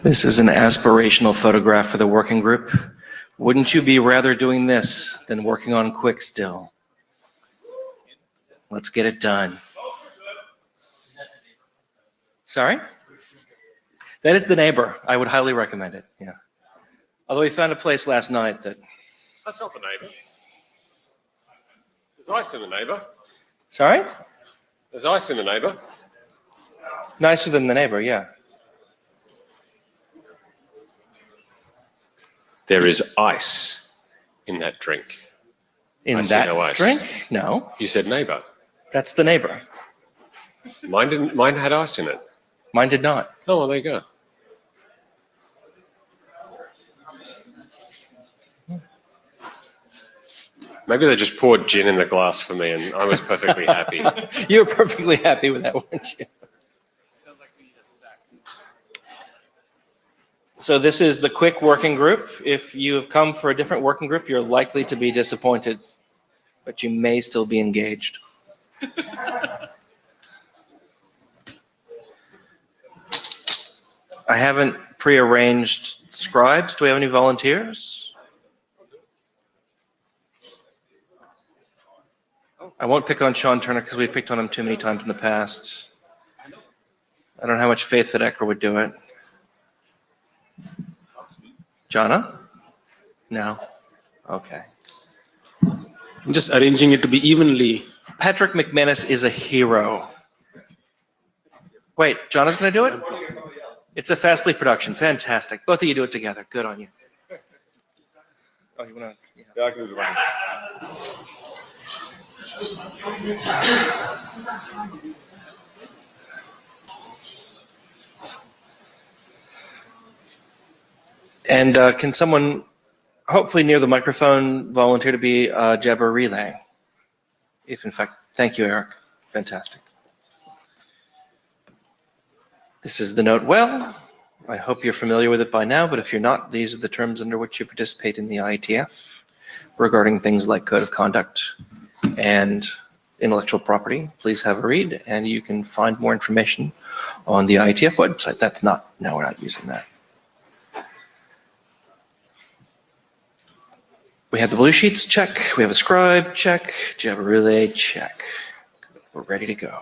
This is an aspirational photograph for the working group. Wouldn't you be rather doing this than working on Quick still? Let's get it done. Sorry? That is the neighbor. I would highly recommend it, yeah. Although we found a place last night that... That's not the neighbor. There's ice in the neighbor. Sorry? There's ice in the neighbor. Nicer than the neighbor, yeah. There is ice in that drink. In I see that no ice. drink? No. You said neighbor. That's the neighbor. Mine didn't. Mine had ice in it. Mine did not. Oh, well, there you go. Maybe they just poured gin in the glass for me and I was perfectly happy. You were perfectly happy with that, weren't you? So this is the Quick working group. If you have come for a different working group, you're likely to be disappointed, but you may still be engaged. I haven't prearranged scribes. Do we have any volunteers? I won't pick on Sean Turner because we picked on him too many times in the past. I don't know how much faith that Ecker would do it. Jonna? No? Okay. I'm just arranging it to be evenly. Patrick McManus is a hero. Wait, Jonna's going to do it? It's a Fastly production. Fantastic. Both of you do it together. Good on you. Oh, you want to? Yeah, I can do it. And can someone, hopefully near the microphone, volunteer to be Jabber Relay? If in fact, thank you, Eric. Fantastic. This is the note well. I hope you're familiar with it by now, but if you're not, these are the terms under which you participate in the IETF regarding things like code of conduct and intellectual property. Please have a read, and you can find more information on the IETF website. That's not, no, we're not using that. We have the blue sheets, check. We have a scribe, check. Jabber Relay, check. We're ready to go.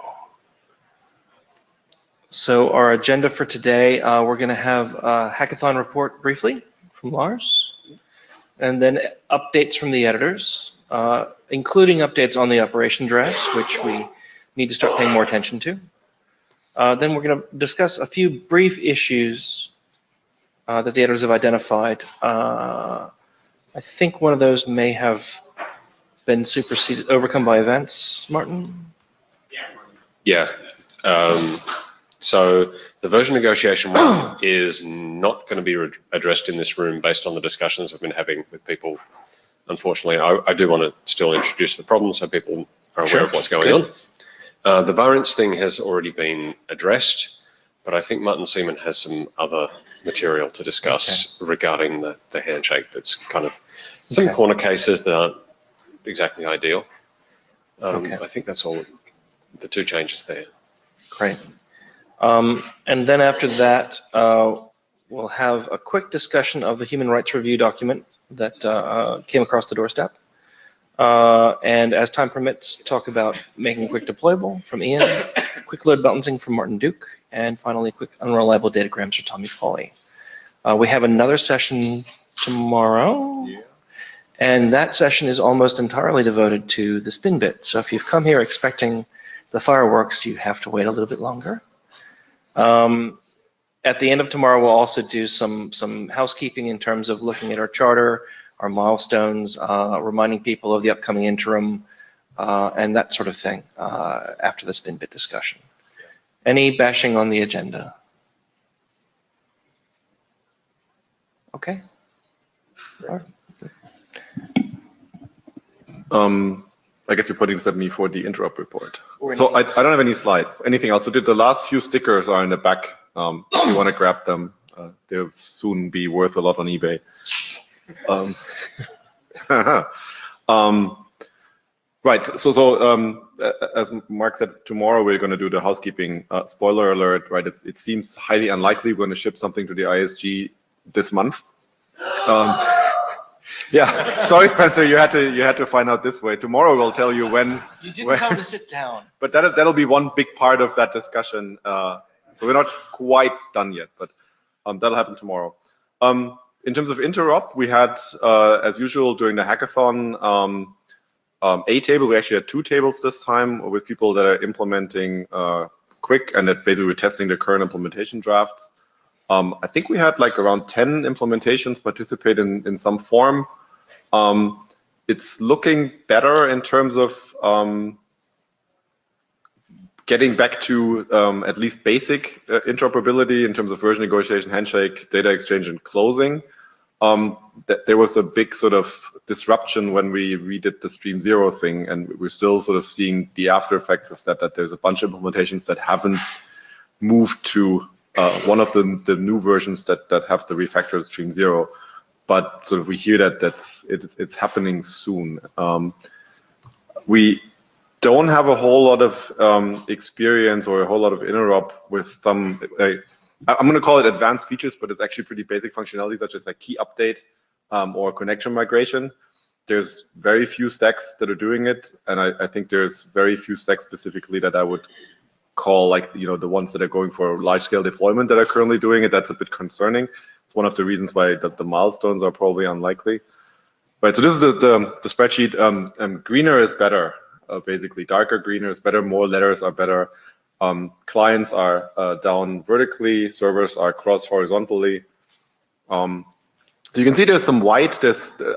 So our agenda for today, we're going to have a hackathon report briefly from Lars, and then updates from the editors, including updates on the operation drafts, which we need to start paying more attention to. Then we're going to discuss a few brief issues that the editors have identified. I think one of those may have been superseded, overcome by events. Martin? Yeah. So the version negotiation one is not going to be addressed in this room based on the discussions I've been having with people. Unfortunately, I do want to still introduce the problem so people are aware of what's going on. The variance thing has already been addressed, but I think Martin Seaman has some other material to discuss regarding the handshake that's kind of some corner cases that aren't exactly ideal. I think that's all the two changes there. Great. And then after that, we'll have a quick discussion of the human rights review document that came across the doorstep. And as time permits, talk about making Quick deployable from Ian, quick load balancing from Martin Duke, and finally quick unreliable datagrams for Tommy Foley. We have another session tomorrow, and that session is almost entirely devoted to the spin bit. So if you've come here expecting the fireworks, you have to wait a little bit longer. At the end of tomorrow, we'll also do some housekeeping in terms of looking at our charter, our milestones, reminding people of the upcoming interim, and that sort of thing after the spin bit discussion. Any bashing on the agenda? Okay. All right. I guess you're putting this at me for the interrupt report. So I don't have any slides. Anything else? So the last few stickers are in the back. If you want to grab them, they'll soon be worth a lot on eBay. Right. As Mark said, tomorrow we're going to do the housekeeping. Spoiler alert, right? It seems highly unlikely we're going to ship something to the ISG this month. Yeah. Sorry, Spencer, you had to find out this way. Tomorrow we'll tell you when. You didn't tell me to sit down. But that'll be one big part of that discussion. So we're not quite done yet, but that'll happen tomorrow. In terms of interop, we had, as usual, during the hackathon, a table. We actually had 2 tables this time with people that are implementing Quick, and that basically we're testing the current implementation drafts. I think we had like around 10 implementations participate in some form. It's looking better in terms of getting back to at least basic interoperability in terms of version negotiation, handshake, data exchange, and closing. There was a big sort of disruption when we redid the Stream 0 thing, and we're still sort of seeing the after effects of that there's a bunch of implementations that haven't moved to one of the new versions that have the refactored Stream 0. But sort of we hear that it's happening soon. We don't have a whole lot of experience or a whole lot of interop with some, I'm going to call it advanced features, but it's actually pretty basic functionality, such as like key update or connection migration. There's very few stacks that are doing it, and I think there's very few stacks specifically that I would call like, the ones that are going for large-scale deployment that are currently doing it. That's a bit concerning. It's one of the reasons why the milestones are probably unlikely. Right, so this is the spreadsheet. Greener is better, basically. Darker greener is better, more letters are better. Clients are down vertically, servers are cross horizontally. So you can see there's some white.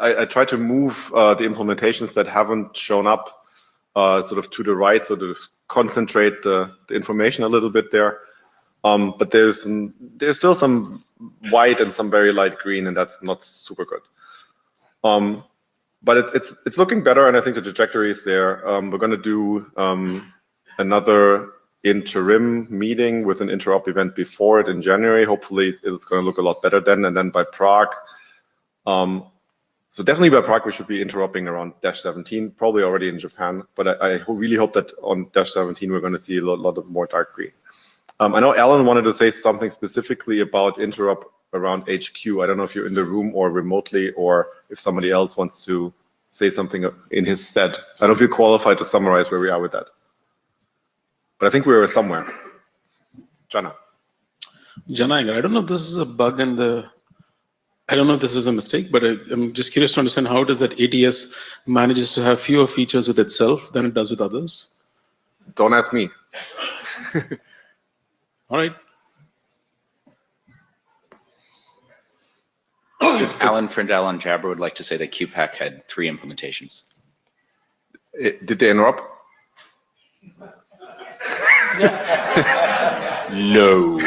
I tried to move the implementations that haven't shown up sort of to the right, so to concentrate the information a little bit there. But there's still some white and some very light green, and that's not super good. But it's looking better, and I think the trajectory is there. We're going to do another interim meeting with an interop event before it in January. Hopefully, it's going to look a lot better then. And then by Prague, so definitely by Prague, we should be interoping around -17, probably already in Japan. But I really hope that on -17, we're going to see a lot of more dark green. I know Alan wanted to say something specifically about interop around HQ. I don't know if you're in the room or remotely, or if somebody else wants to say something in his stead. I don't know if you're qualified to summarize where we are with that. But I think we were somewhere. Jana, I don't know if this is a bug in I don't know if this is a mistake, but I'm just curious to understand how does that ATS manages to have fewer features with itself than it does with others? Don't ask me. All right. Alan Jabber would like to say that QPAC had 3 implementations. Did they interrupt? No.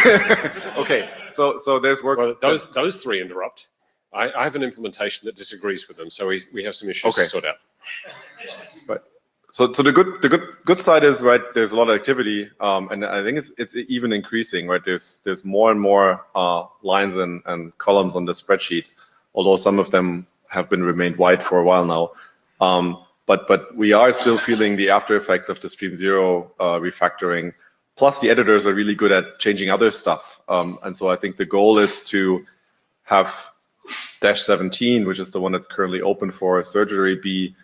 Okay, so there's work. Well, those 3 interrupt. I have an implementation that disagrees with them, so we have some issues to sort out. Right. So the good side is, right, there's a lot of activity, and I think it's even increasing, right? There's more and more lines and columns on the spreadsheet, although some of them have been remained white for a while now. But we are still feeling the after effects of the Stream 0 refactoring. Plus, the editors are really good at changing other stuff. And so I think the goal is to have -17, which is the one that's currently open for surgery, be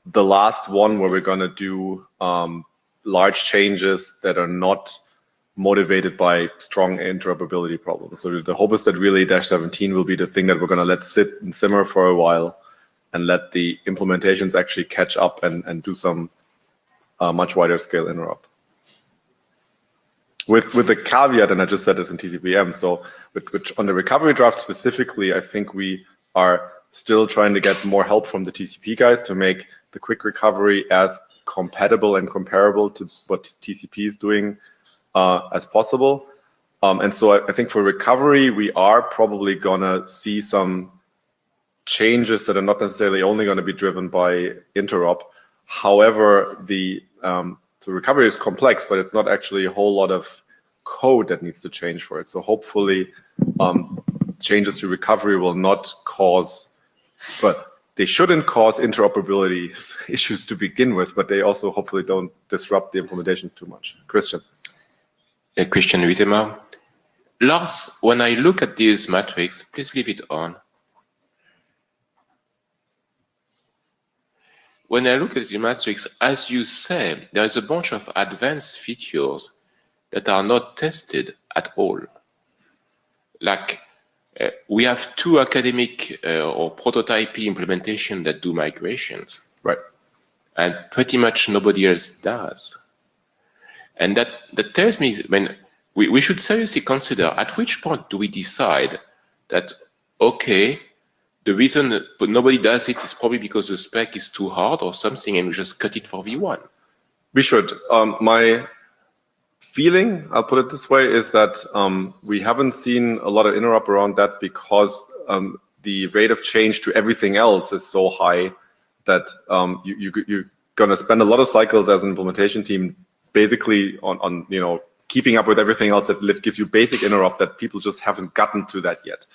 the last one where we're going to do large changes that are not motivated by strong interoperability problems. So the hope is that really -17 will be the thing that we're going to let sit and simmer for a while and let the implementations actually catch up and do some much wider scale interop. With the caveat, and I just said this in TCPM, so which on the recovery draft specifically, I think we are still trying to get more help from the TCP guys to make the quick recovery as compatible and comparable to what TCP is doing as possible. And so I think for recovery, we are probably going to see some changes that are not necessarily only going to be driven by interop. However, so recovery is complex, but it's not actually a whole lot of code that needs to change for it. So hopefully changes to recovery will not cause, but they shouldn't cause interoperability issues to begin with, but they also hopefully don't disrupt the implementations too much. Christian. Christian Wiedemer. Lars, when I look at this matrix, please leave it on. When I look at the matrix, as you say, there is a bunch of advanced features that are not tested at all. Like, we have 2 academic or prototype implementation that do migrations. Right. And pretty much nobody else does. And that tells me, I mean, we should seriously consider at which point do we decide that, okay, the reason that nobody does it is probably because the spec is too hard or something, and we just cut it for V1. We should. My feeling, I'll put it this way, is that we haven't seen a lot of interop around that because the rate of change to everything else is so high that you're going to spend a lot of cycles as an implementation team basically on keeping up with everything else that gives you basic interop that people just haven't gotten to that yet.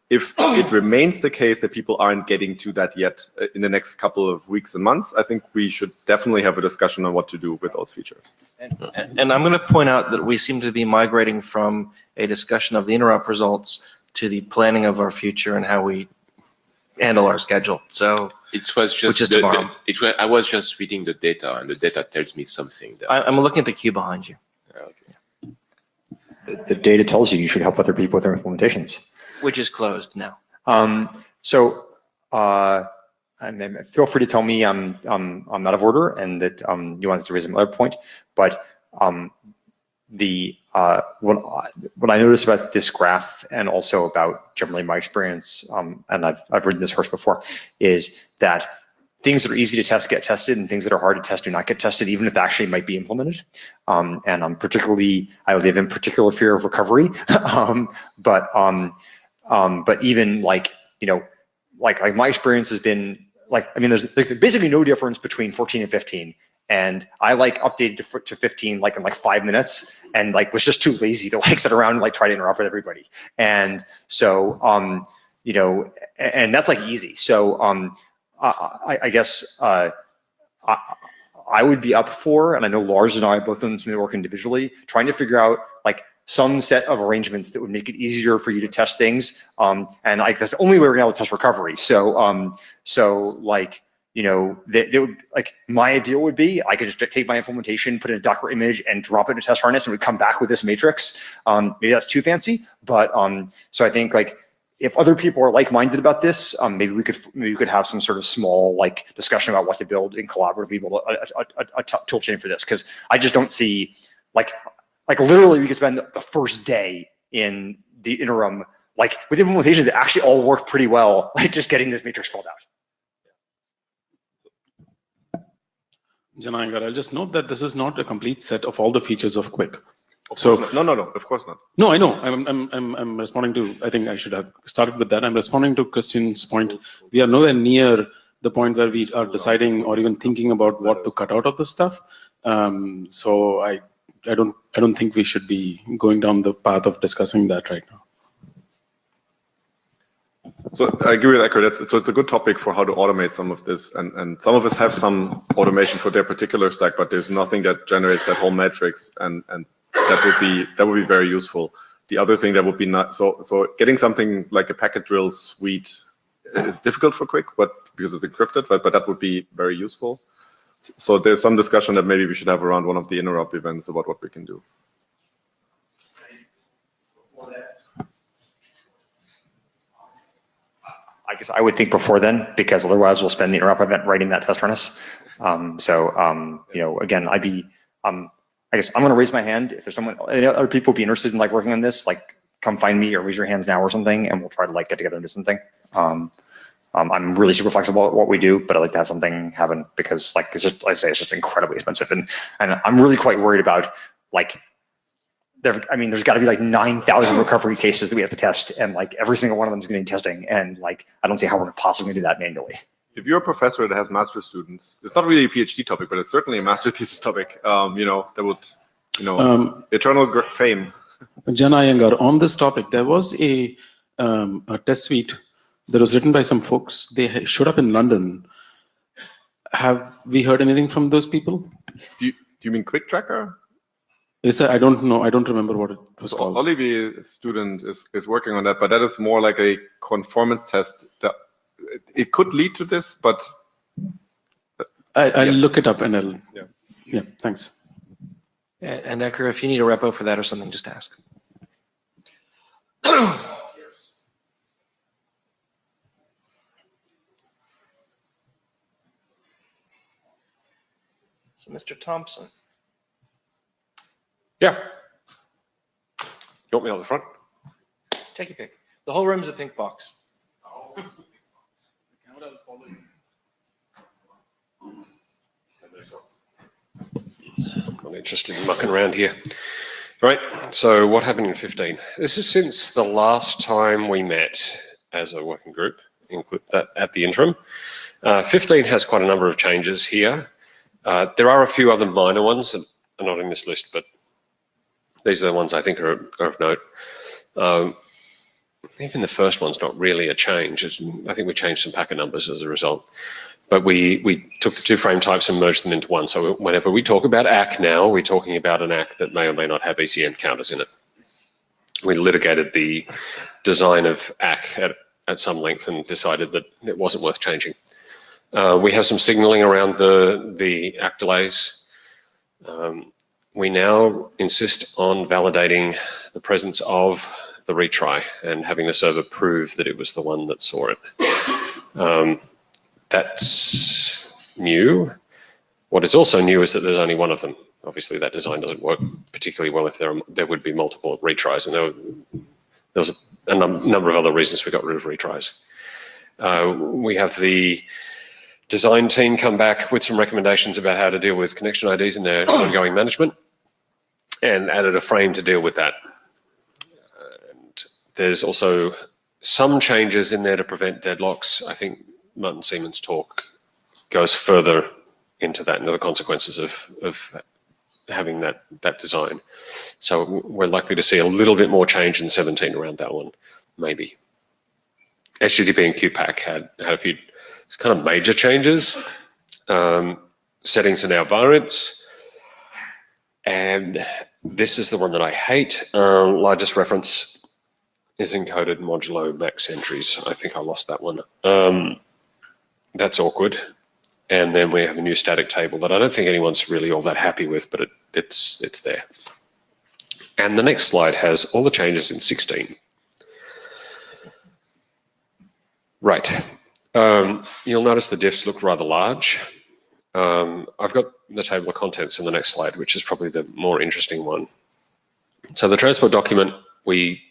If it remains the case that people aren't getting to that yet in the next couple of weeks and months, I think we should definitely have a discussion on what to do with those features. And I'm going to point out that we seem to be migrating from a discussion of the interop results to the planning of our future and how we handle our schedule. So it was just which is tomorrow. I was just reading the data, and the data tells me something. I'm looking at the queue behind you. Okay. The data tells you should help other people with their implementations. Which is closed now. Feel free to tell me I'm out of order and that you want to raise another point. But what I noticed about this graph, and also about generally my experience, and I've written this course before, is that things that are easy to test get tested, and things that are hard to test do not get tested, even if they actually might be implemented. And I live in particular fear of recovery, but even like my experience has been there's basically no difference between 14 and 15. And I updated to 15 in 5 minutes, and was just too lazy to sit around and try to interrupt with everybody. And so, and that's easy. So I guess I would be up for, and I know Lars and I both done some work individually, trying to figure out some set of arrangements that would make it easier for you to test things. And that's the only way we're gonna be able to test recovery. So, my ideal would be I could just take my implementation, put in a Docker image, and drop it in a test harness, and we'd come back with this matrix. Maybe that's too fancy, but so I think if other people are like-minded about this, maybe we could have some sort of small discussion about what to build in collaboratively build a tool chain for this, because I just don't see literally we could spend the first day in the interim with implementations that actually all work pretty well, just getting this matrix filled out. Janayangar, I'll just note that this is not a complete set of all the features of Quick. No, of course not. No, I know. I'm responding to, I think I should have started with that. I'm responding to Christian's point. We are nowhere near the point where we are deciding or even thinking about what to cut out of this stuff. So I don't think we should be going down the path of discussing that right now. So I agree with Ecker. So it's a good topic for how to automate some of this, and some of us have some automation for their particular stack, but there's nothing that generates that whole matrix, and that would be very useful. The other thing that would be not so getting something like a packet drill suite is difficult for Quick, but because it's encrypted, but that would be very useful. So there's some discussion that maybe we should have around one of the interop events about what we can do. I guess I would think before then, because otherwise we'll spend the interop event writing that test harness. Again, I guess I'm going to raise my hand. If there's other people be interested in working on this, come find me or raise your hands now or something, and we'll try to get together and do something. I'm really super flexible at what we do, but I like to have something happen because it's just, I say, it's just incredibly expensive. And I'm really quite worried about there's got to be 9,000 recovery cases that we have to test, and every single one of them is going to need testing. And I don't see how we're possibly going to do that manually. If you're a professor that has master students, it's not really a PhD topic, but it's certainly a master thesis topic. That would, eternal fame. Janayangar, on this topic, there was a test suite that was written by some folks. They showed up in London. Have we heard anything from those people? Do you mean Quick Tracker? I don't know. I don't remember what it was So called. Olivier, student, is working on that, but that is more like a conformance test. It could lead to this, but I'll yes. look it up and I'll. Yeah. Yeah. Thanks. And Ecker, if you need a repo for that or something, just ask. So, Mr. Thompson. Yeah. You want me on the front? Take your pick. The whole room's a pink box. I'm not interested in mucking around here. Right, so what happened in 15? This is since the last time we met as a working group, include that at the interim. 15 has quite a number of changes here. There are a few other minor ones that are not in this list, but these are the ones I think are of note. Even the first one's not really a change. I think we changed some packet numbers as a result. But we took the two frame types and merged them into one. So whenever we talk about ACK now, we're talking about an ACK that may or may not have ECN counters in it. We litigated the design of ACK at some length and decided that it wasn't worth changing. We have some signaling around the ACK delays. We now insist on validating the presence of the retry and having the server prove that it was the one that saw it. That's new. What is also new is that there's only one of them. Obviously, that design doesn't work particularly well if there would be multiple retries, and there was a number of other reasons we got rid of retries. We have the design team come back with some recommendations about how to deal with connection IDs in their ongoing management, and added a frame to deal with that. And there's also some changes in there to prevent deadlocks. I think Martin Siemens' talk goes further into that, into the consequences of having that design. So we're likely to see a little bit more change in 17 around that one, maybe. HTTP and QPAC had a few kind of major changes. Settings are now variants. And this is the one that I hate. Largest reference is encoded modulo max entries. I think I lost that one. That's awkward. And then we have a new static table that I don't think anyone's really all that happy with, but it's there. And the next slide has all the changes in 16. Right. You'll notice the diffs look rather large. I've got the table of contents in the next slide, which is probably the more interesting one. So the transport document, we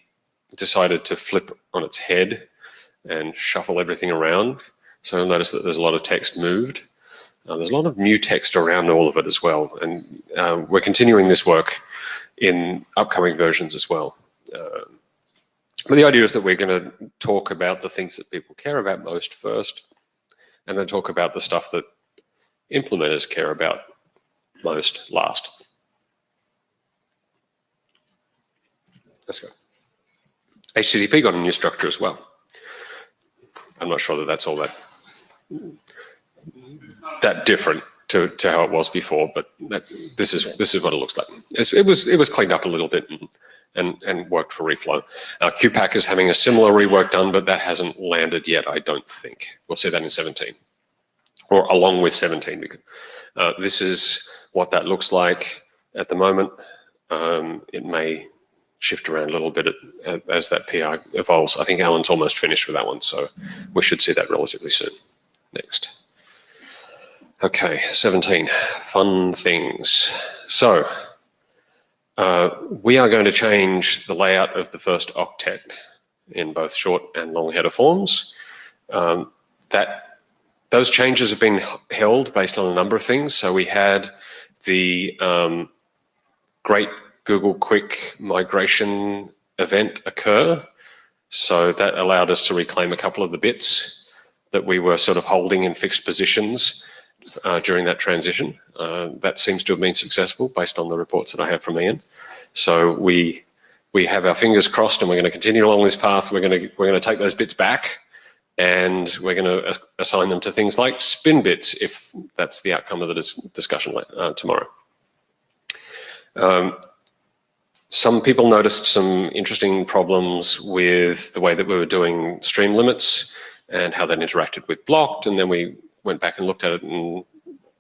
decided to flip on its head and shuffle everything around. So you'll notice that there's a lot of text moved. There's a lot of new text around all of it as well. And we're continuing this work in upcoming versions as well. But the idea is that we're going to talk about the things that people care about most first, and then talk about the stuff that implementers care about most last. Let's go. HTTP got a new structure as well. I'm not sure that that's all that different to how it was before, but this is what it looks like. It was cleaned up a little bit and worked for reflow. QPAC is having a similar rework done, but that hasn't landed yet, I don't think. We'll see that in 17, or along with 17. Because, this is what that looks like at the moment. It may shift around a little bit as that PI evolves. I think Alan's almost finished with that one, so we should see that relatively soon. Next. Okay, 17, fun things. So we are going to change the layout of the first octet in both short and long header forms. Those changes have been held based on a number of things. So we had the great Google Quick migration event occur. So that allowed us to reclaim a couple of the bits that we were sort of holding in fixed positions during that transition. That seems to have been successful based on the reports that I have from Ian. So we have our fingers crossed, and we're going to continue along this path. We're going to take those bits back and we're going to assign them to things like spin bits if that's the outcome of the discussion tomorrow. Some people noticed some interesting problems with the way that we were doing stream limits and how that interacted with blocked, and then we went back and looked at it and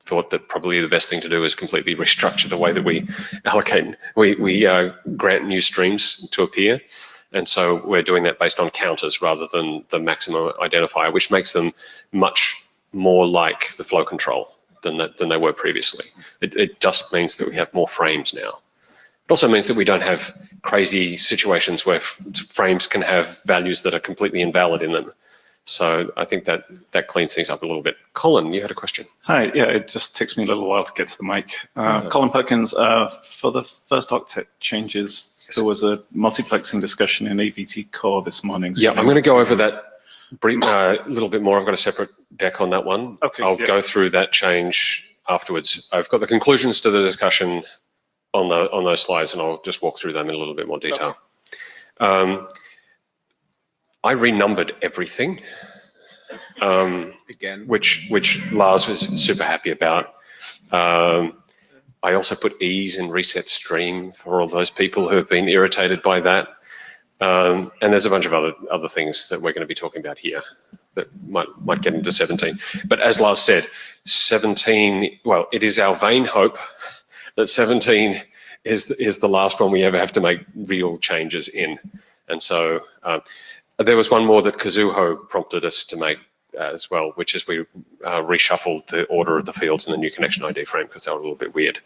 thought that probably the best thing to do is completely restructure the way that we allocate, we grant new streams to appear. And so we're doing that based on counters rather than the maximum identifier, which makes them much more like the flow control than they were previously. It just means that we have more frames now. It also means that we don't have crazy situations where frames can have values that are completely invalid in them. So I think that cleans things up a little bit. Colin, you had a question. Hi, yeah, it just takes me a little while to get to the mic. Colin Perkins, for the first octet changes, there was a multiplexing discussion in AVT core this morning. So yeah, I'm going to go over that a little bit more. I've got a separate deck on that one. Okay, I'll go through that change afterwards. I've got the conclusions to the discussion on those slides, and I'll just walk through them in a little bit more detail. Okay. I renumbered everything, Again, which Lars was super happy about. I also put E's in reset stream for all those people who have been irritated by that. And there's a bunch of other things that we're going to be talking about here that might get into 17. But as Lars said, 17, well, it is our vain hope that 17 is the last one we ever have to make real changes in. And so there was one more that Kazuho prompted us to make as well, which is we reshuffled the order of the fields in the new connection ID frame because they were a little bit weird.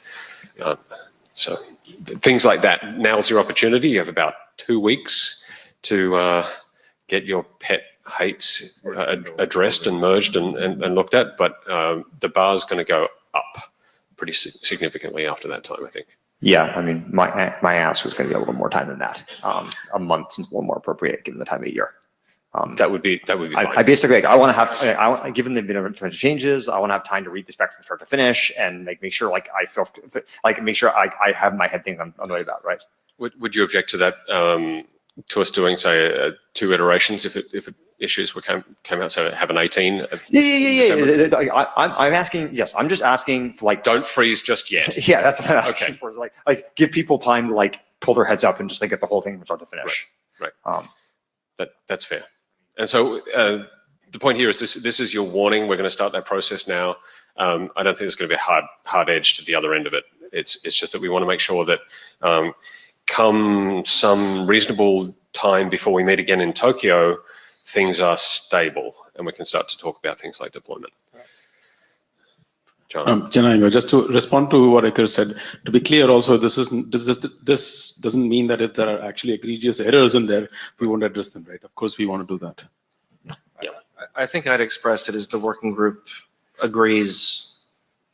So things like that. Now's your opportunity. You have about 2 weeks to get your pet hates addressed and merged and looked at, but the bar's going to go up pretty significantly after that time, I think. Yeah, I mean, my ask was going to be a little more time than that. A month seems a little more appropriate given the time of year. That would be fine. I basically, like, I want to have, given the bunch of changes, I want to have time to read the specs from start to finish and make sure like I feel like make sure I have my head things I'm annoyed about, right? Would you object to that? To us doing, say, 2 iterations if issues came out, so have an 18? Yeah. I'm asking. Yes, I'm just asking for, like, don't freeze just yet. Yeah, that's what I'm asking for. Is like give people time to like pull their heads up and just like get the whole thing from start to finish. Right. That's fair. And so the point here is this is your warning. We're going to start that process now. I don't think there's going to be a hard edge to the other end of it. It's just that we want to make sure that come some reasonable time before we meet again in Tokyo, things are stable and we can start to talk about things like deployment. John? Janai, just to respond to what Iker said, to be clear also, this doesn't mean that if there are actually egregious errors in there, we won't address them, right? Of course, we want to do that. Yeah, I think I'd expressed it as the working group agrees,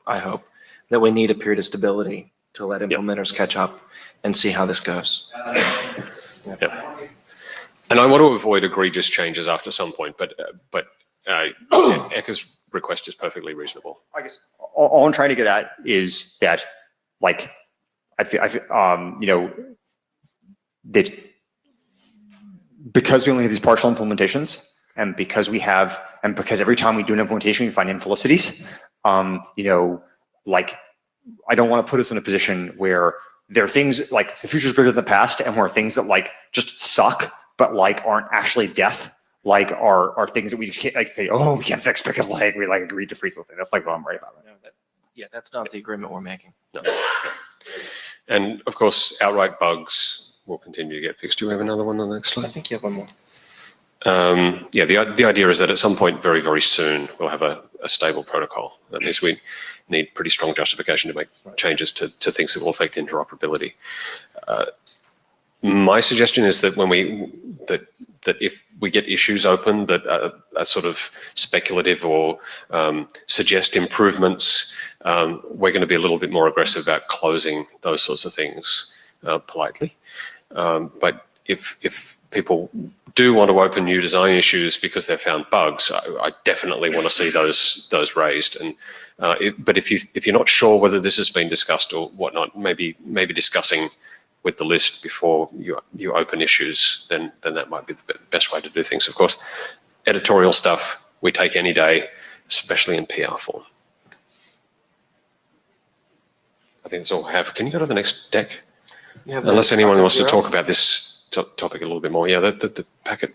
I hope, that we need a period of stability to let implementers catch up and see how this goes. Yeah. And I want to avoid egregious changes after some point, but Eka's request is perfectly reasonable. I guess all I'm trying to get at is that, like, I feel you know, that because we only have these partial implementations, and because every time we do an implementation we find infelicities, you know, like, I don't want to put us in a position where there are things like the future is bigger than the past, and where things that like just suck but like aren't actually death, like are things that we just can't like say, oh, we can't fix because like we like agreed to freeze something. That's like what I'm worried about. Yeah, that's not the agreement we're making. No. And of course, outright bugs will continue to get fixed. Do we have another one on the next slide? I think you have one more. Yeah, the idea is that at some point very, very soon, we'll have a stable protocol. That means we need pretty strong justification to make changes to things that will affect interoperability. My suggestion is that that if we get issues open that are sort of speculative or suggest improvements, we're going to be a little bit more aggressive about closing those sorts of things politely. But if people do want to open new design issues because they've found bugs, I definitely want to see those raised. And but if you're not sure whether this has been discussed or whatnot, maybe discussing with the list before you open issues, then that might be the best way to do things. Of course, editorial stuff we take any day, especially in PR form. I think that's all I have. Can you go to the next deck? Yeah, Unless anyone wants to talk about this topic a little bit more. Yeah, the packet,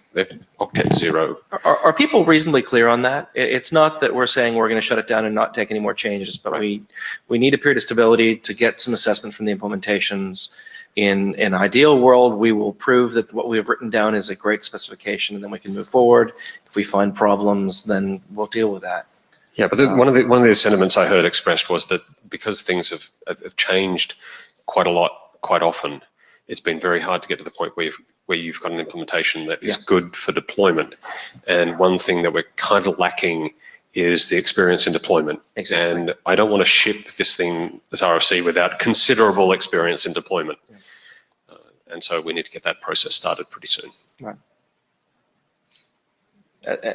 octet 0. Are people reasonably clear on that? It's not that we're saying we're going to shut it down and not take any more changes, but Right. we need a period of stability to get some assessment from the implementations. In an ideal world, we will prove that what we have written down is a great specification, and then we can move forward. If we find problems, then we'll deal with that. Yeah, but one of the sentiments I heard expressed was that because things have changed quite a lot, quite often, it's been very hard to get to the point where you've got an implementation that is good for deployment. And one thing that we're kind of lacking is the experience in deployment. Exactly. And I don't want to ship this RFC without considerable experience in deployment. And so we need to get that process started pretty soon. Right.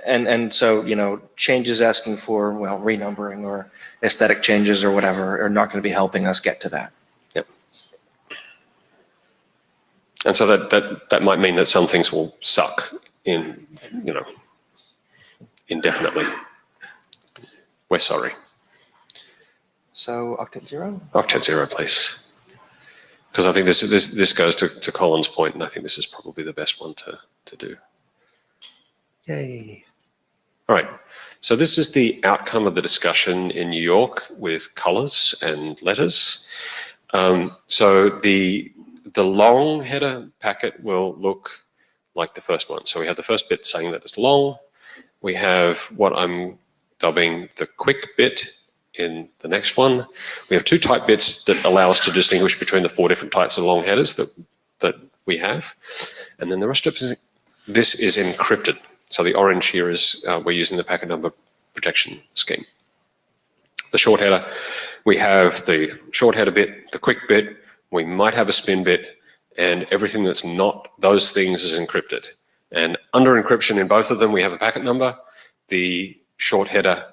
And so, changes asking for, renumbering or aesthetic changes or whatever are not going to be helping us get to that. Yep. And so that might mean that some things will suck indefinitely. We're sorry. So octet 0? Octet 0, please. Because I think this goes to Colin's point, and I think this is probably the best one to do. Yay. All right. So this is the outcome of the discussion in New York with colors and letters. So the long header packet will look like the first one. So we have the first bit saying that it's long. We have what I'm dubbing the quick bit in the next one. We have 2 type bits that allow us to distinguish between the 4 different types of long headers that we have. And then the rest of this is encrypted. So the orange here is we're using the packet number protection scheme. The short header, we have the short header bit, the quick bit, we might have a spin bit, and everything that's not those things is encrypted. And under encryption in both of them, we have a packet number. The short header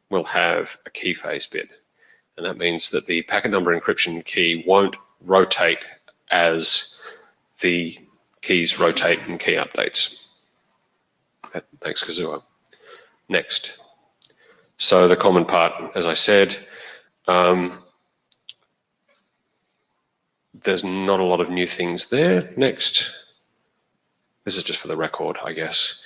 will have a key phase bit. And that means that the packet number encryption key won't rotate as the keys rotate in key updates. Thanks, Kazuo. Next. So the common part, as I said, there's not a lot of new things there. Next. This is just for the record, I guess.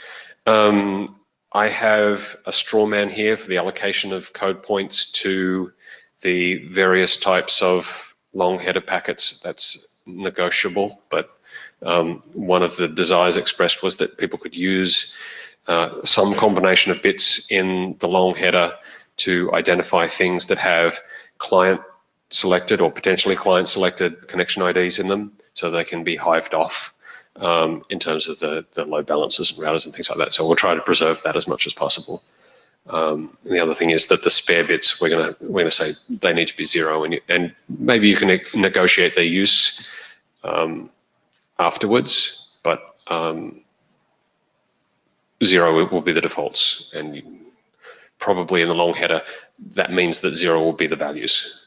I have a straw man here for the allocation of code points to the various types of long header packets. That's negotiable, but one of the desires expressed was that people could use some combination of bits in the long header to identify things that have client selected or potentially client selected connection IDs in them, so they can be hived off in terms of the load balancers and routers and things like that. So we'll try to preserve that as much as possible. And the other thing is that the spare bits, we're gonna say they need to be 0, and maybe you can negotiate their use afterwards, but 0 will be the defaults, and probably in the long header that means that 0 will be the values.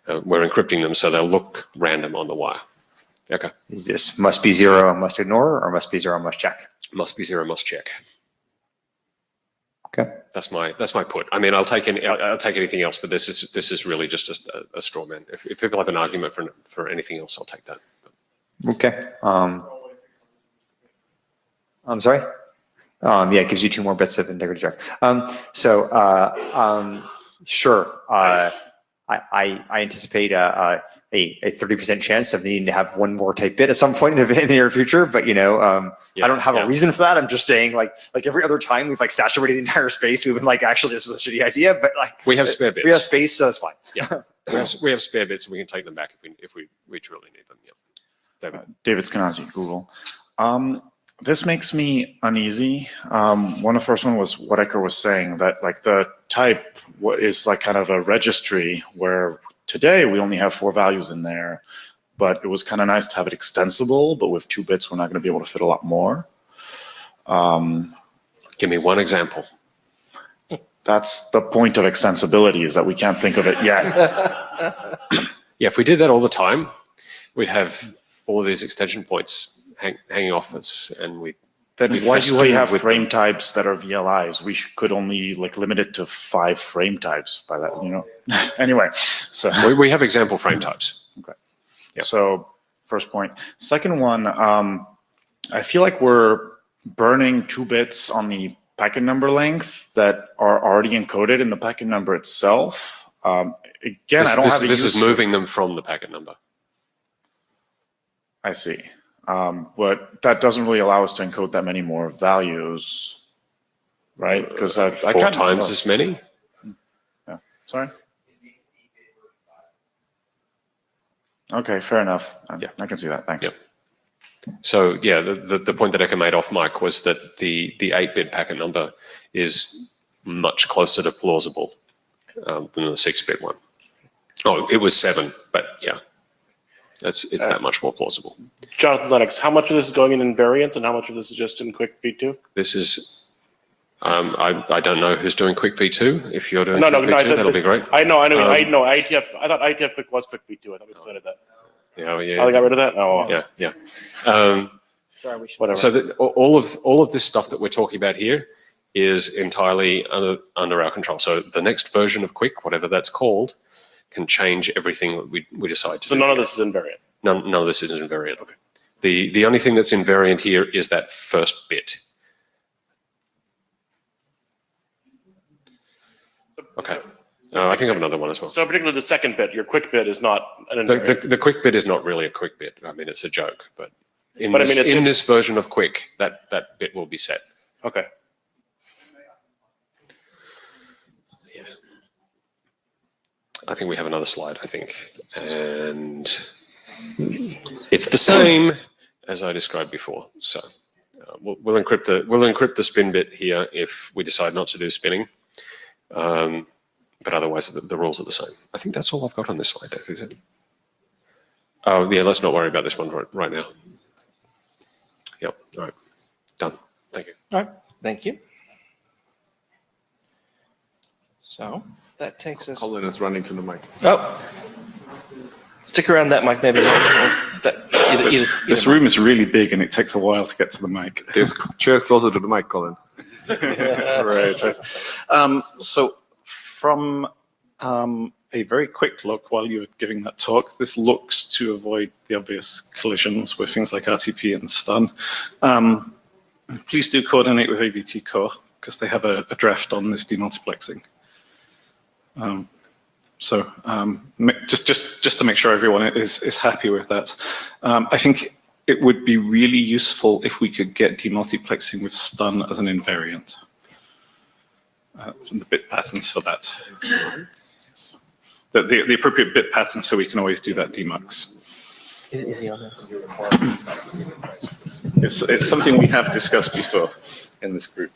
We're encrypting them so they'll look random on the wire. Okay. Is this must be 0 and must ignore, or must be 0 and must check? Must be 0, must check. Okay. That's my put. I mean, I'll take anything else, but this is really just a straw man. If people have an argument for anything else, I'll take that. Okay. I'm sorry. Yeah, it gives you 2 more bits of integrity check. Sure. I anticipate a 30% chance of needing to have 1 more type bit at some point in the near future, but I don't have a reason for that. I'm just saying, like every other time we've saturated the entire space, we've been actually this was a shitty idea, but we have spare bits. We have space, so it's fine. Yeah, we have spare bits, and we can take them back if we truly need them. Yeah. David Skenazy, Google. This makes me uneasy. One of the first one was what Ecker was saying, that the type is kind of a registry where today we only have 4 values in there, but it was kind of nice to have it extensible, but with 2 bits, we're not going to be able to fit a lot more. Give me one example. That's the point of extensibility, is that we can't think of it yet. Yeah, if we did that all the time, we'd have all of these extension points hanging off us, and Then why do we have frame types that are VLIs? We could only like limit it to 5 frame types by that, you know? Anyway, so. We have example frame types. Okay. Yep. So first point. Second one, I feel like we're burning 2 bits on the packet number length that are already encoded in the packet number itself. Again, I don't have a This use. is moving them from the packet number. I see. But that doesn't really allow us to encode that many more values, right? Because I 4 can't times as many. Yeah. Sorry. Okay, fair enough. I can see that. Thanks. Yep. So yeah, the point that Eka made off mic was that the 8-bit packet number is much closer to plausible than the 6-bit one. Oh, it was 7, but yeah, it's that much more plausible. Jonathan Lennox, how much of this is going in invariant and how much of this is just in quick v2? This is, I don't know who's doing quick v2. If you're doing quick v2, that'll be great. I know. IETF. I thought IETF quick was quick v2. I thought we decided that. Yeah, Oh, they got rid of that. Oh, yeah. whatever. So all of this stuff that we're talking about here is entirely under our control. So the next version of Quick, whatever that's called, can change everything that we decide to do. So none of this is invariant. None of this is invariant. Okay. The only thing that's invariant here is that first bit. Okay. I think I have another one as well. So particularly the second bit, your quick bit is not an invariant. The quick bit is not really a quick bit. I mean, it's a joke, but in But I mean, it's- this version of Quick, that bit will be set. Okay. Yeah. I think we have another slide, I think. And it's the same as I described before. So we'll encrypt the spin bit here if we decide not to do spinning. But otherwise, the rules are the same. I think that's all I've got on this slide, Dave, is it? Oh, yeah, let's not worry about this one right now. Yep, all right, done. Thank you. All right, thank you. So that takes us. Colin is running to the mic. Oh, stick around that mic, maybe. This room is really big and it takes a while to get to the mic. There's chairs closer to the mic, Colin. Right. So from a very quick look while you were giving that talk, this looks to avoid the obvious collisions with things like RTP and stun. Please do coordinate with AVT Core because they have a draft on this demultiplexing. Just to make sure everyone is happy with that. I think it would be really useful if we could get demultiplexing with stun as an invariant. The bit patterns for that. The appropriate bit pattern so we can always do that demux. Is he on this? It's something we have discussed before in this group.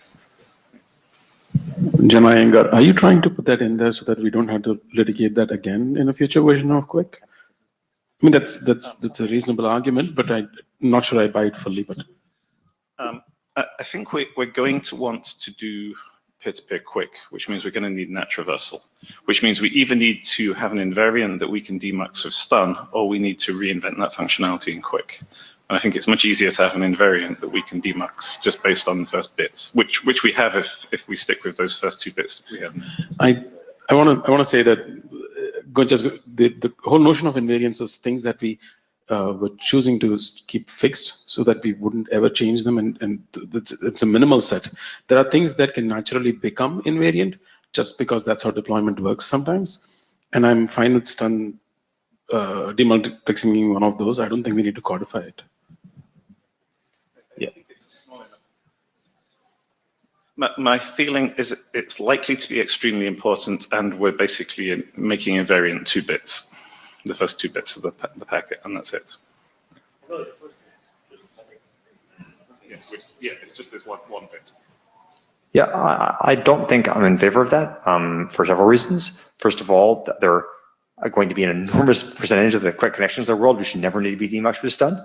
Jana Iyengar, are you trying to put that in there so that we don't have to litigate that again in a future version of Quick? I mean, that's a reasonable argument, but I'm not sure I buy it fully. But I think we're going to want to do peer-to-peer Quick, which means we're going to need net traversal, which means we either need to have an invariant that we can demux with stun, or we need to reinvent that functionality in Quick. And I think it's much easier to have an invariant that we can demux just based on the first bits, which we have if we stick with those first 2 bits that we have. I want to say that the whole notion of invariance was things that we were choosing to keep fixed so that we wouldn't ever change them, and it's a minimal set. There are things that can naturally become invariant just because that's how deployment works sometimes, and I'm fine with stun demultiplexing being one of those. I don't think we need to codify it. Yeah. My feeling is it's likely to be extremely important, and we're basically making invariant 2 bits. The first 2 bits of the packet, and that's it. Yeah, it's just this one bit. Yeah, I don't think I'm in favor of that for several reasons. First of all, there are going to be an enormous percentage of the quick connections in the world which never need to be demuxed with stun,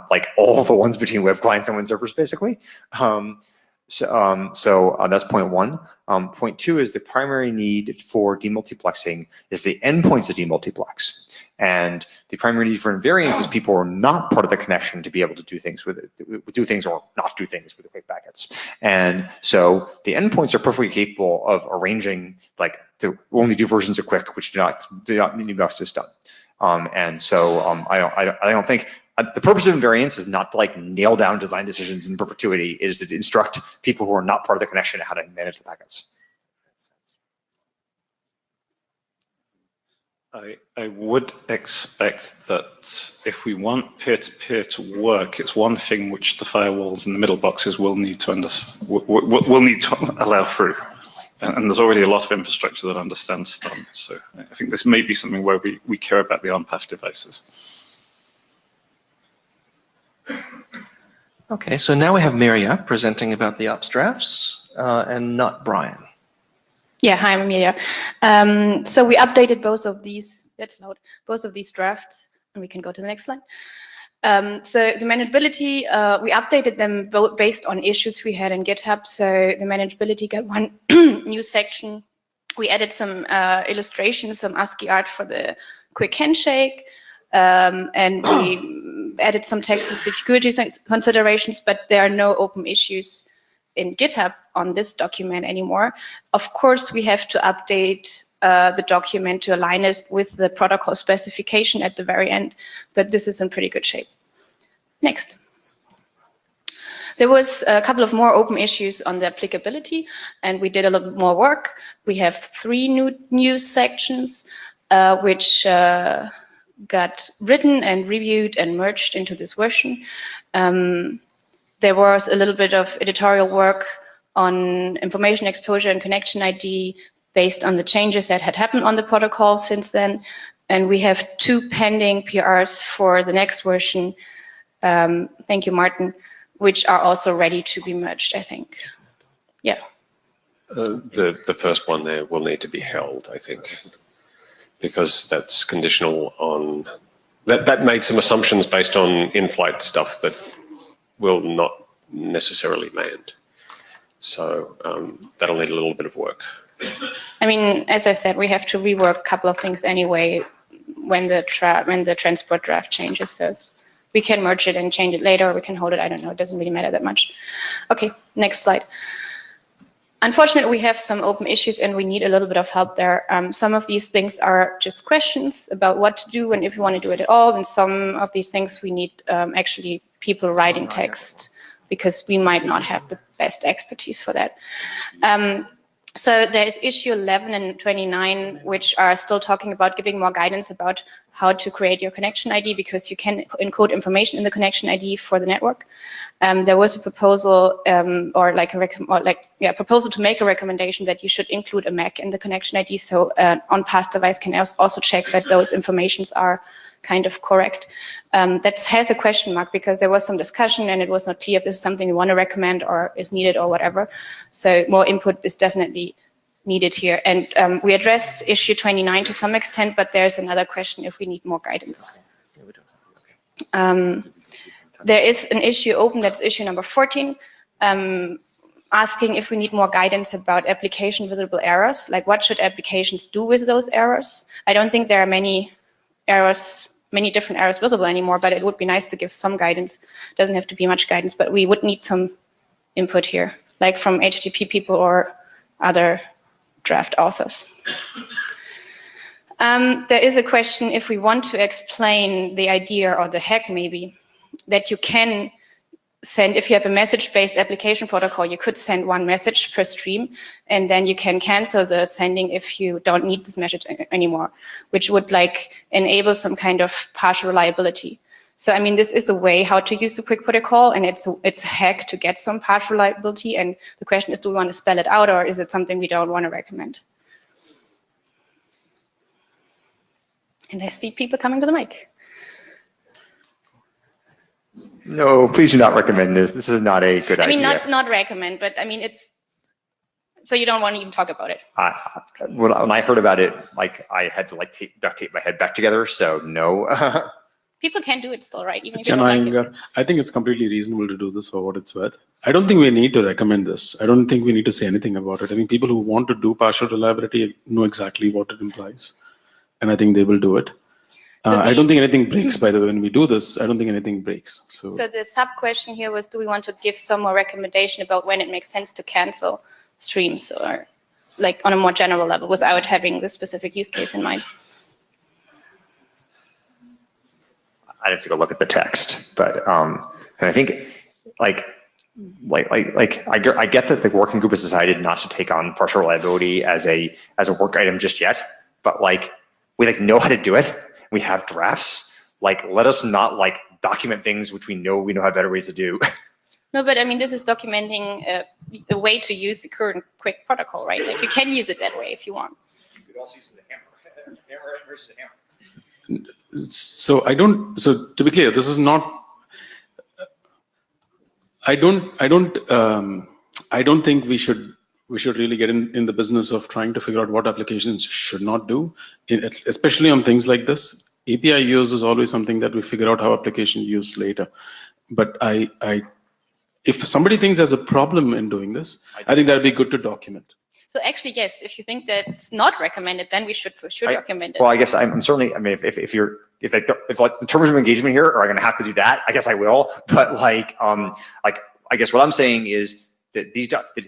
like all the ones between web clients and web servers, basically. So that's point one. Point two is the primary need for demultiplexing is the endpoints of demultiplex. And the primary need for invariance is people who are not part of the connection to be able to do things with it, do things or not do things with the quick packets. And so the endpoints are perfectly capable of arranging like to only do versions of quick which do not need demux is done. And so I don't think the purpose of invariance is not to like nail down design decisions in perpetuity. It is to instruct people who are not part of the connection how to manage the packets. I would expect that if we want peer-to-peer to work, it's one thing which the firewalls and the middle boxes will need to will need to allow through. And there's already a lot of infrastructure that understands stun. So I think this may be something where we care about the on-path devices. Okay, so now we have Miria presenting about the ops drafts and not Brian. Yeah, hi, I'm Amelia. So we updated both of these, both of these drafts, and we can go to the next slide. So the manageability, we updated them both based on issues we had in GitHub. So the manageability got one new section. We added some illustrations, some ASCII art for the quick handshake, and we added some text and security considerations, but there are no open issues in GitHub on this document anymore. Of course, we have to update the document to align it with the protocol specification at the very end, but this is in pretty good shape. Next. There was a couple of more open issues on the applicability, and we did a little bit more work. We have 3 new sections, which got written and reviewed and merged into this version. There was a little bit of editorial work on information exposure and connection ID based on the changes that had happened on the protocol since then. And we have 2 pending PRs for the next version. Thank you, Martin, which are also ready to be merged, I think. Yeah. The first one there will need to be held, I think, because that's conditional on, that made some assumptions based on in-flight stuff that will not necessarily land. So that'll need a little bit of work. I mean, as I said, we have to rework a couple of things anyway when the transport draft changes. So we can merge it and change it later, or we can hold it. I don't know. It doesn't really matter that much. Okay, next slide. Unfortunately, we have some open issues and we need a little bit of help there. Some of these things are just questions about what to do and if you want to do it at all. And some of these things we need actually people writing text because we might not have the best expertise for that. So there is issue 11 and 29, which are still talking about giving more guidance about how to create your connection ID, because you can encode information in the connection ID for the network. There was a proposal, proposal to make a recommendation that you should include a MAC in the connection ID, so an on-path device can also check that those informations are kind of correct. That has a question mark because there was some discussion and it was not clear if this is something we want to recommend or is needed or whatever. So more input is definitely needed here. And we addressed issue 29 to some extent, but there's another question if we need more guidance. There is an issue open, that's issue number 14, asking if we need more guidance about application visible errors, like what should applications do with those errors? I don't think there are many different errors visible anymore, but it would be nice to give some guidance. Doesn't have to be much guidance, but we would need some input here, like from HTTP people or other draft authors. There is a question if we want to explain the idea or the hack maybe, that you can send, if you have a message-based application protocol, you could send 1 message per stream, and then you can cancel the sending if you don't need this message anymore, which would like enable some kind of partial reliability. So, I mean, this is a way how to use the QUIC protocol, and it's a hack to get some partial reliability. And the question is, do we want to spell it out, or is it something we don't want to recommend? And I see people coming to the mic. No, please do not recommend this. This is not a good idea. I mean, not recommend, but I mean, it's, so you don't want to even talk about it. When I heard about it, like I had to like duct tape my head back together. So no. People can do it still, right? Even if you don't like it. I think it's completely reasonable to do this for what it's worth. I don't think we need to recommend this. I don't think we need to say anything about it. I think people who want to do partial reliability know exactly what it implies, and I think they will do it. So I don't think anything breaks, by the way. When we do this, I don't think anything breaks. So the sub-question here was, do we want to give some more recommendation about when it makes sense to cancel streams, or like on a more general level without having the specific use case in mind? I'd have to go look at the text, but and I think I get that the working group has decided not to take on partial reliability as a work item just yet, but we know how to do it. We have drafts. Let us not document things which we know have better ways to do. No, but I mean, this is documenting the way to use the current QUIC protocol, right? Like you can use it that way if you want. You could also use the hammer. Hammer versus the hammer. So to be clear, this is not. I don't think we should really get in the business of trying to figure out what applications should not do, especially on things like this. API use is always something that we figure out how application use later. But if somebody thinks there's a problem in doing this, I think that'd be good to document. So actually, yes, if you think that it's not recommended, then we should for sure document it. Well, I guess I'm certainly. I mean, if the terms of engagement here are going to have to do that, I guess I will. But I guess what I'm saying is that the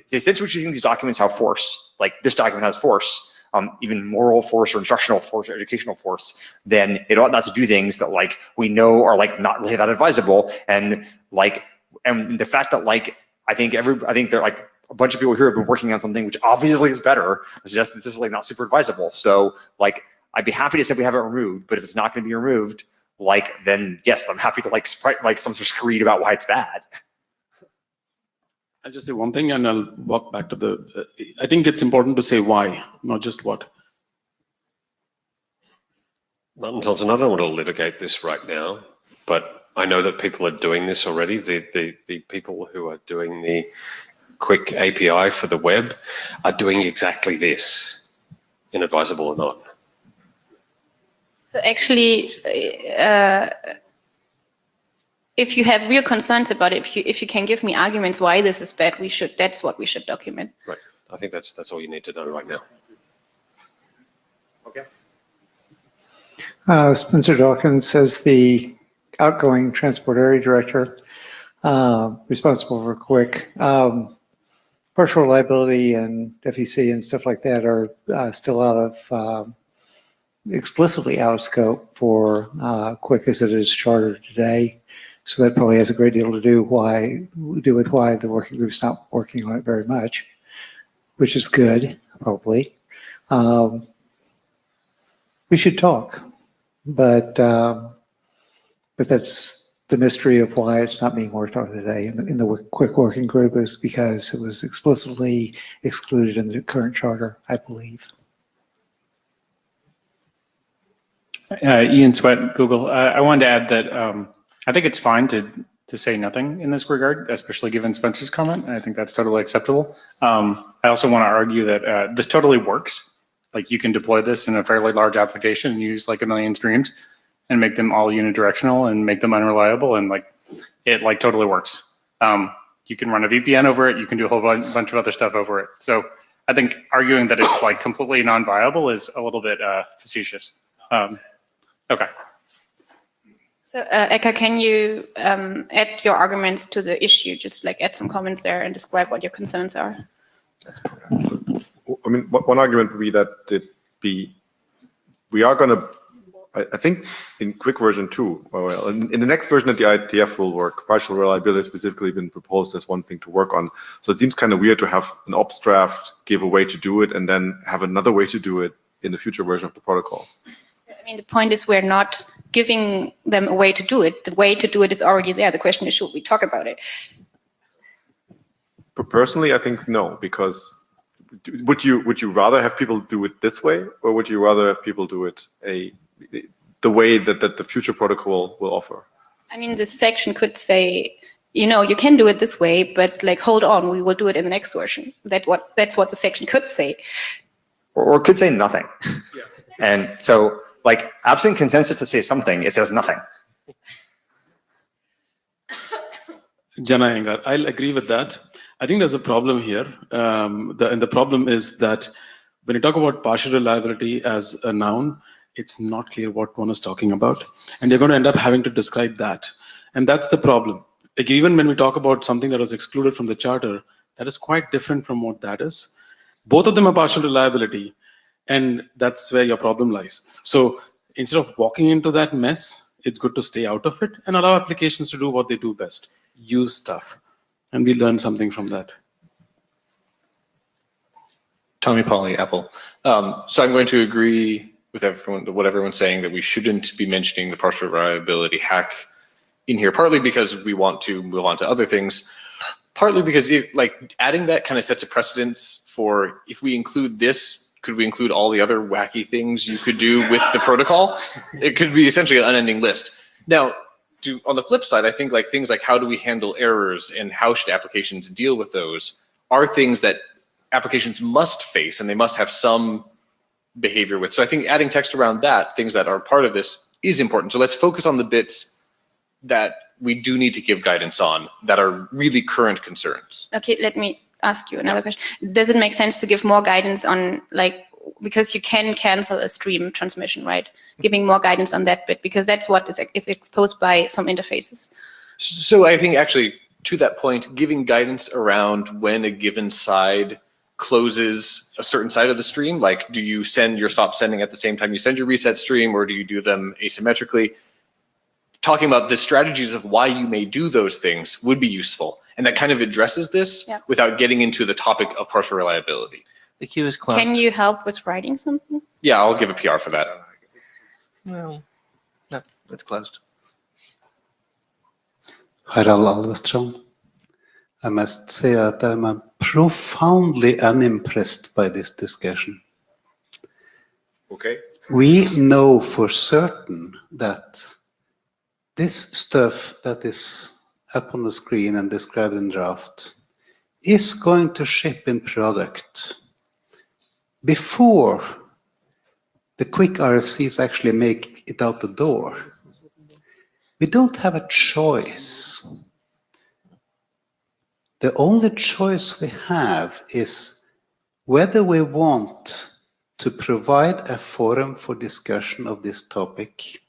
extent to which you think these documents have force, like this document has force, even moral force or instructional force or educational force, then it ought not to do things that we know are not really that advisable. And the fact that I think there are a bunch of people here have been working on something which obviously is better, suggests that this is not super advisable. So I'd be happy to simply have it removed, but if it's not going to be removed, then yes, I'm happy to some sort of screed about why it's bad. I'll just say one thing and I'll walk back to the, I think it's important to say why, not just what. Martin Thompson, I don't want to litigate this right now, but I know that people are doing this already. The people who are doing the QUIC API for the web are doing exactly this, inadvisable or not. So actually, if you have real concerns about it, if you can give me arguments why this is bad, that's what we should document. Right. I think that's all you need to know right now. Okay. Spencer Dawkins says the outgoing transport area director responsible for QUIC. Partial reliability and FEC and stuff like that are still out of explicitly out of scope for QUIC as it is chartered today. So that probably has a great deal to do with why the working group's not working on it very much, which is good, probably. We should talk, but that's the mystery of why it's not being worked on today in the QUIC working group is because it was explicitly excluded in the current charter, I believe. Ian Sweat, Google. I wanted to add that I think it's fine to say nothing in this regard, especially given Spencer's comment. I think that's totally acceptable. I also want to argue that this totally works. You can deploy this in a fairly large application and use 1 million streams and make them all unidirectional and make them unreliable, and it totally works. You can run a VPN over it. You can do a whole bunch of other stuff over it. So I think arguing that it's completely non-viable is a little bit facetious. Okay. So Eka, can you add your arguments to the issue? Just add some comments there and describe what your concerns are. I mean, one argument would be that we are going to, I think in QUIC version 2, well, in the next version that the IETF will work, partial reliability has specifically been proposed as one thing to work on. So it seems kind of weird to have an ops draft, give a way to do it, and then have another way to do it in the future version of the protocol. I mean, the point is we're not giving them a way to do it. The way to do it is already there. The question is, should we talk about it? But personally, I think no, because would you rather have people do it this way, or would you rather have people do it the way that the future protocol will offer? I mean, this section could say, you can do it this way, but hold on, we will do it in the next version. That's what the section could say. Or it could say nothing. Yeah. And so, absent consensus to say something, it says nothing. Jana Iyengar, I'll agree with that. I think there's a problem here. And the problem is that when you talk about partial reliability as a noun, it's not clear what one is talking about. And you're going to end up having to describe that. And that's the problem. Like even when we talk about something that was excluded from the charter, that is quite different from what that is. Both of them are partial reliability. And that's where your problem lies. So instead of walking into that mess, it's good to stay out of it and allow applications to do what they do best. Use stuff. And we learn something from that. Tommy Polly, Apple. So I'm going to agree with what everyone's saying, that we shouldn't be mentioning the partial reliability hack in here, partly because we want to move on to other things, partly because adding that kind of sets a precedence for, if we include this, could we include all the other wacky things you could do with the protocol? It could be essentially an unending list. Now, on the flip side, I think things like how do we handle errors and how should applications deal with those are things that applications must face and they must have some behavior with. So I think adding text around that, things that are part of this, is important. So let's focus on the bits that we do need to give guidance on that are really current concerns. Okay, let me ask you another question. Does it make sense to give more guidance on, because you can cancel a stream transmission, right? Giving more guidance on that bit, because that's what is exposed by some interfaces. So I think actually, to that point, giving guidance around when a given side closes a certain side of the stream, like do you send your stop sending at the same time you send your reset stream, or do you do them asymmetrically? Talking about the strategies of why you may do those things would be useful. And that kind of addresses this without getting into the topic of partial reliability. The queue is closed. Can you help with writing something? Yeah, I'll give a PR for that. Well, no, it's closed. Harald Alvestrom. I must say that I'm profoundly unimpressed by this discussion. Okay. We know for certain that this stuff that is up on the screen and described in draft is going to ship in product before the quick RFCs actually make it out the door. We don't have a choice. The only choice we have is whether we want to provide a forum for discussion of this topic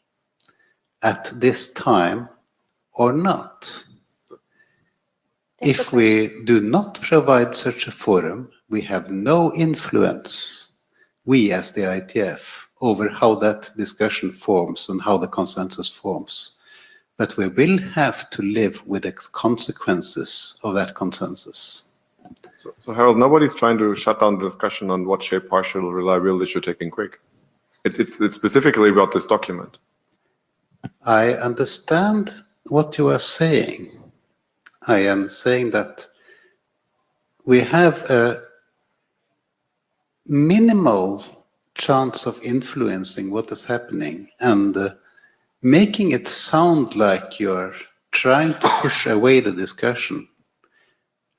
at this time or not. If we do not provide such a forum, we have no influence, we as the IETF, over how that discussion forms and how the consensus forms. But we will have to live with the consequences of that consensus. So Harold, nobody's trying to shut down the discussion on what shape partial reliability should take in quick. It's specifically about this document. I understand what you are saying. I am saying that we have a minimal chance of influencing what is happening, and making it sound like you're trying to push away the discussion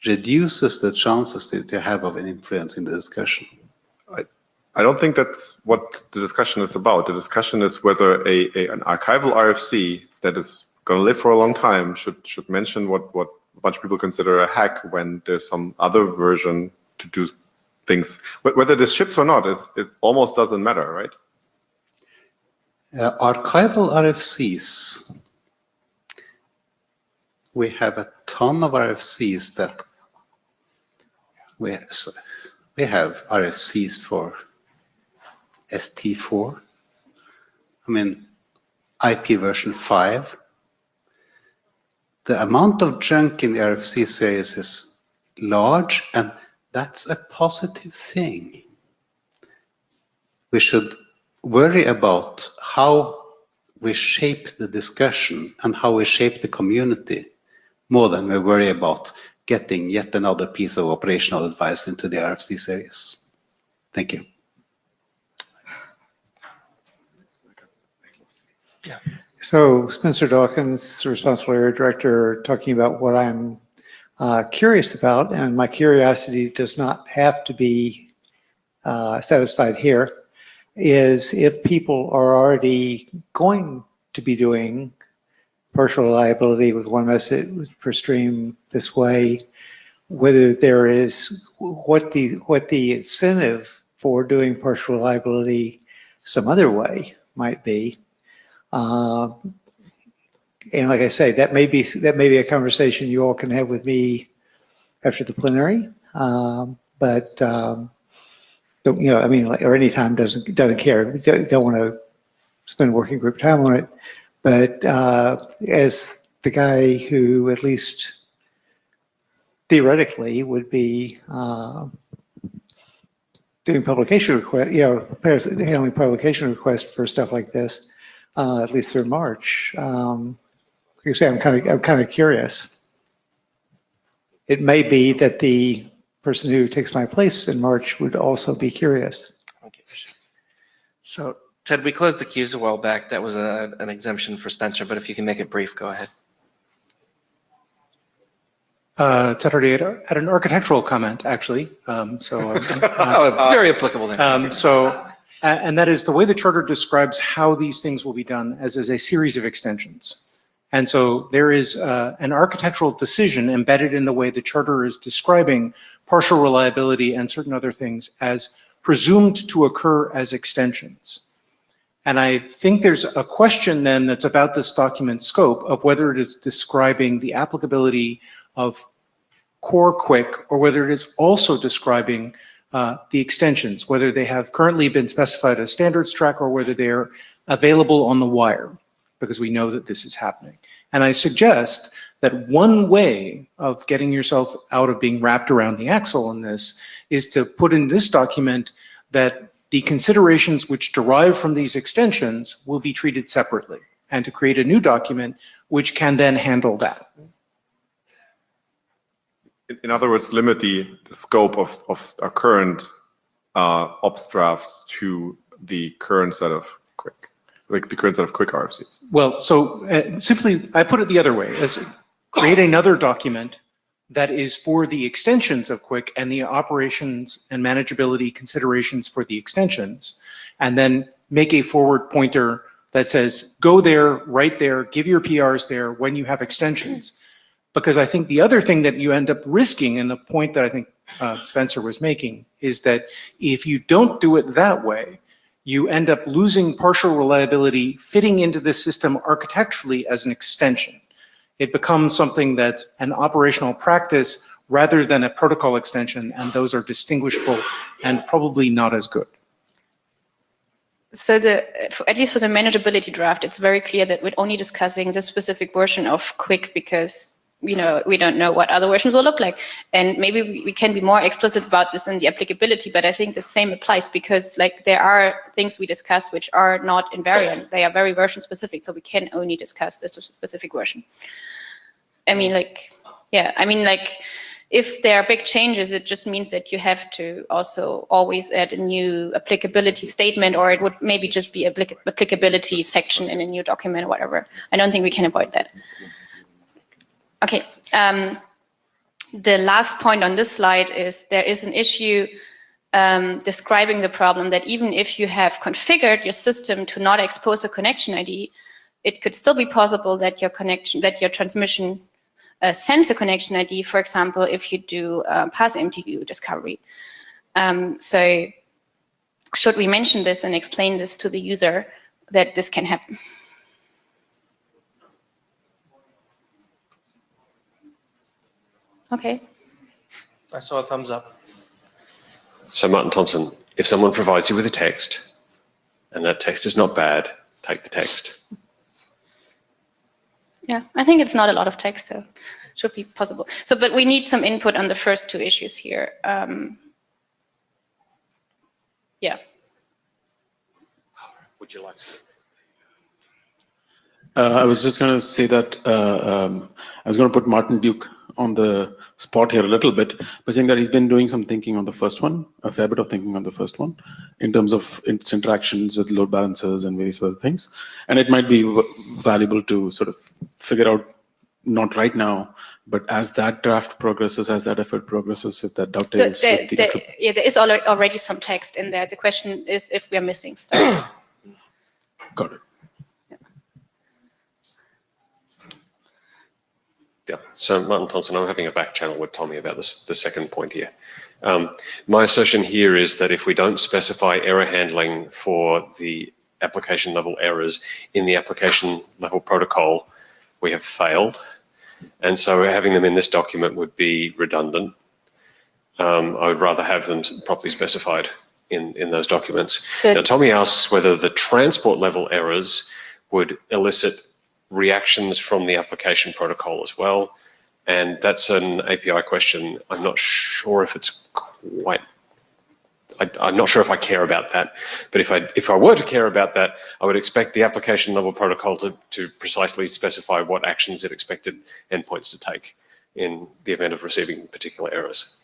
reduces the chances that you have of an influence in the discussion. I don't think that's what the discussion is about. The discussion is whether an archival RFC that is going to live for a long time should mention what a bunch of people consider a hack when there's some other version to do things. Whether this ships or not, it almost doesn't matter, right? Archival RFCs, we have a ton of RFCs that we have RFCs for ST4, I mean IP version 5. The amount of junk in the RFC series is large, and that's a positive thing. We should worry about how we shape the discussion and how we shape the community more than we worry about getting yet another piece of operational advice into the RFC series. Thank you. Yeah. So Spencer Dawkins, responsible area director, talking about what I'm curious about, and my curiosity does not have to be satisfied here, is if people are already going to be doing partial reliability with one message per stream this way, whether there is what the incentive for doing partial reliability some other way might be. And like I say, that may be a conversation you all can have with me after the plenary. But I mean, or any time doesn't care. We don't want to spend working group time on it. But as the guy who at least theoretically would be doing publication request, handling publication requests for stuff like this, at least through March. Like I say, I'm kind of curious. It may be that the person who takes my place in March would also be curious. Okay. So, Ted, we closed the queues a while back. That was an exemption for Spencer, but if you can make it brief, go ahead. Ted Hardy had an architectural comment, actually. Very applicable there. And that is the way the charter describes how these things will be done as a series of extensions. And so there is an architectural decision embedded in the way the charter is describing partial reliability and certain other things as presumed to occur as extensions. And I think there's a question then that's about this document scope of whether it is describing the applicability of core QUIC or whether it is also describing the extensions, whether they have currently been specified as standards track or whether they're available on the wire, because we know that this is happening. And I suggest that one way of getting yourself out of being wrapped around the axle in this is to put in this document that the considerations which derive from these extensions will be treated separately, and to create a new document which can then handle that. In other words, limit the scope of our current ops drafts to the current set of QUIC, like the current set of QUIC RFCs. Well, so simply, I put it the other way, as create another document that is for the extensions of QUIC and the operations and manageability considerations for the extensions, and then make a forward pointer that says, go there, right there, give your PRs there when you have extensions. Because I think the other thing that you end up risking, and the point that I think Spencer was making, is that if you don't do it that way, you end up losing partial reliability fitting into the system architecturally as an extension. It becomes something that's an operational practice rather than a protocol extension, and those are distinguishable and probably not as good. So at least for the manageability draft, it's very clear that we're only discussing this specific version of QUIC because we don't know what other versions will look like. And maybe we can be more explicit about this in the applicability, but I think the same applies because there are things we discuss which are not invariant. They are very version specific, so we can only discuss this specific version. I mean, if there are big changes, it just means that you have to also always add a new applicability statement, or it would maybe just be applicability section in a new document or whatever. I don't think we can avoid that. Okay, the last point on this slide is there is an issue describing the problem that even if you have configured your system to not expose a connection ID, it could still be possible that your transmission sends a connection ID, for example, if you do pass MTU discovery. So should we mention this and explain this to the user that this can happen? Okay. I saw a thumbs up. So Martin Thompson, if someone provides you with a text and that text is not bad, take the text. Yeah, I think it's not a lot of text, so should be possible. So, but we need some input on the first two issues here. Yeah. Would you like to? I was just going to say that I was going to put Martin Duke on the spot here a little bit by saying that he's been doing some thinking on the first one, a fair bit of thinking on the first one, in terms of its interactions with load balancers and various other things. And it might be valuable to sort of figure out, not right now, but as that draft progresses, as that effort progresses, if that dovetails. So there is already some text in there. The question is if we are missing stuff. Got it. Yeah, so Martin Thompson, I'm having a back channel with Tommy about this, the second point here. My assertion here is that if we don't specify error handling for the application level errors in the application level protocol, we have failed. And so having them in this document would be redundant. I would rather have them properly specified in those documents. So, now, Tommy asks whether the transport level errors would elicit reactions from the application protocol as well. And that's an API question. I'm not sure if it's quite, I'm not sure if I care about that. But if I were to care about that, I would expect the application level protocol to precisely specify what actions it expected endpoints to take in the event of receiving particular errors.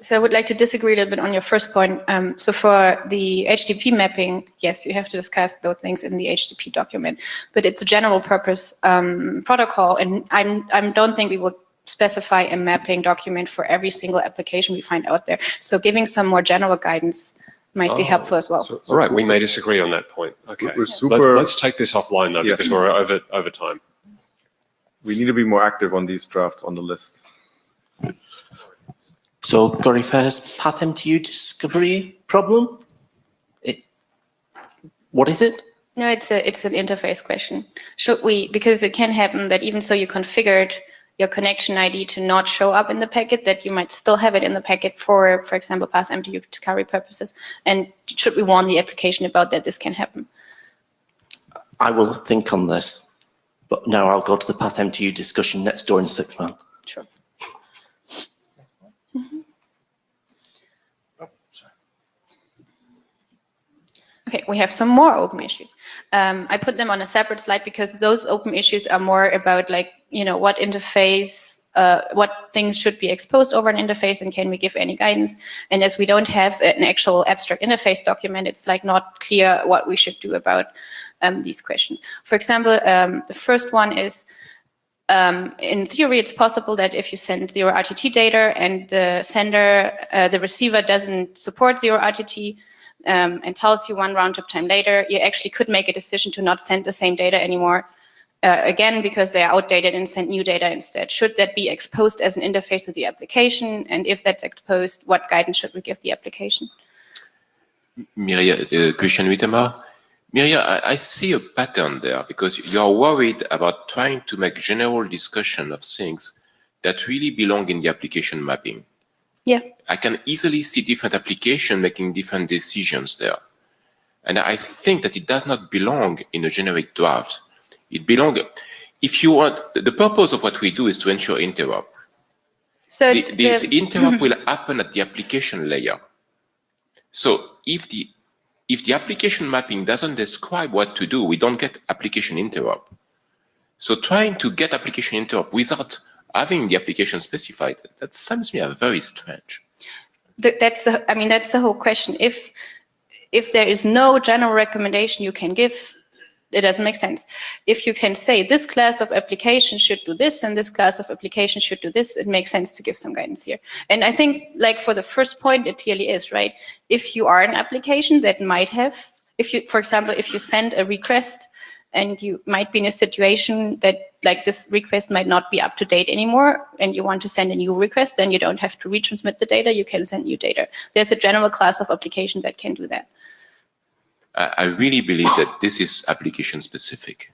So I would like to disagree a little bit on your first point. So for the HTTP mapping, yes, you have to discuss those things in the HTTP document, but it's a general purpose protocol, and I don't think we will specify a mapping document for every single application we find out there. So giving some more general guidance might be helpful as well. All right, we may disagree on that point. Okay, We're super, let's take this offline though, because we're over time. we need to be more active on these drafts on the list. So Corey first, PathMTU discovery problem? What is it? No, it's an interface question. Should we, because it can happen that even so you configured your connection ID to not show up in the packet, that you might still have it in the packet for example, PathMTU discovery purposes. And should we warn the application about that this can happen? I will think on this, but now I'll go to the PathMTU discussion next door in 6 months. Sure. Okay, we have some more open issues. I put them on a separate slide because those open issues are more about, like, you know, what interface, what things should be exposed over an interface, and can we give any guidance? And as we don't have an actual abstract interface document, it's like not clear what we should do about these questions. For example, the first one is, in theory, it's possible that if you send 0 RTT data and the sender, the receiver doesn't support 0 RTT, and tells you 1 round trip time later, you actually could make a decision to not send the same data anymore, again, because they are outdated, and send new data instead. Should that be exposed as an interface to the application? And if that's exposed, what guidance should we give the application? Mirja, Christian Wittemar. Mirja, I see a pattern there, because you are worried about trying to make general discussion of things that really belong in the application mapping. Yeah. I can easily see different applications making different decisions there. And I think that it does not belong in a generic draft. It belongs, if you want, the purpose of what we do is to ensure interop. So this interop will happen at the application layer. So if the application mapping doesn't describe what to do, we don't get application interop. So trying to get application interop without having the application specified, that seems to me very strange. That's the whole question. If there is no general recommendation you can give, it doesn't make sense. If you can say this class of application should do this and this class of application should do this, it makes sense to give some guidance here. And I think, like, for the first point, it clearly is, right? If you are an application that might have, for example, if you send a request and you might be in a situation that, like, this request might not be up to date anymore, and you want to send a new request, then you don't have to retransmit the data, you can send new data. There's a general class of application that can do that. I really believe that this is application specific.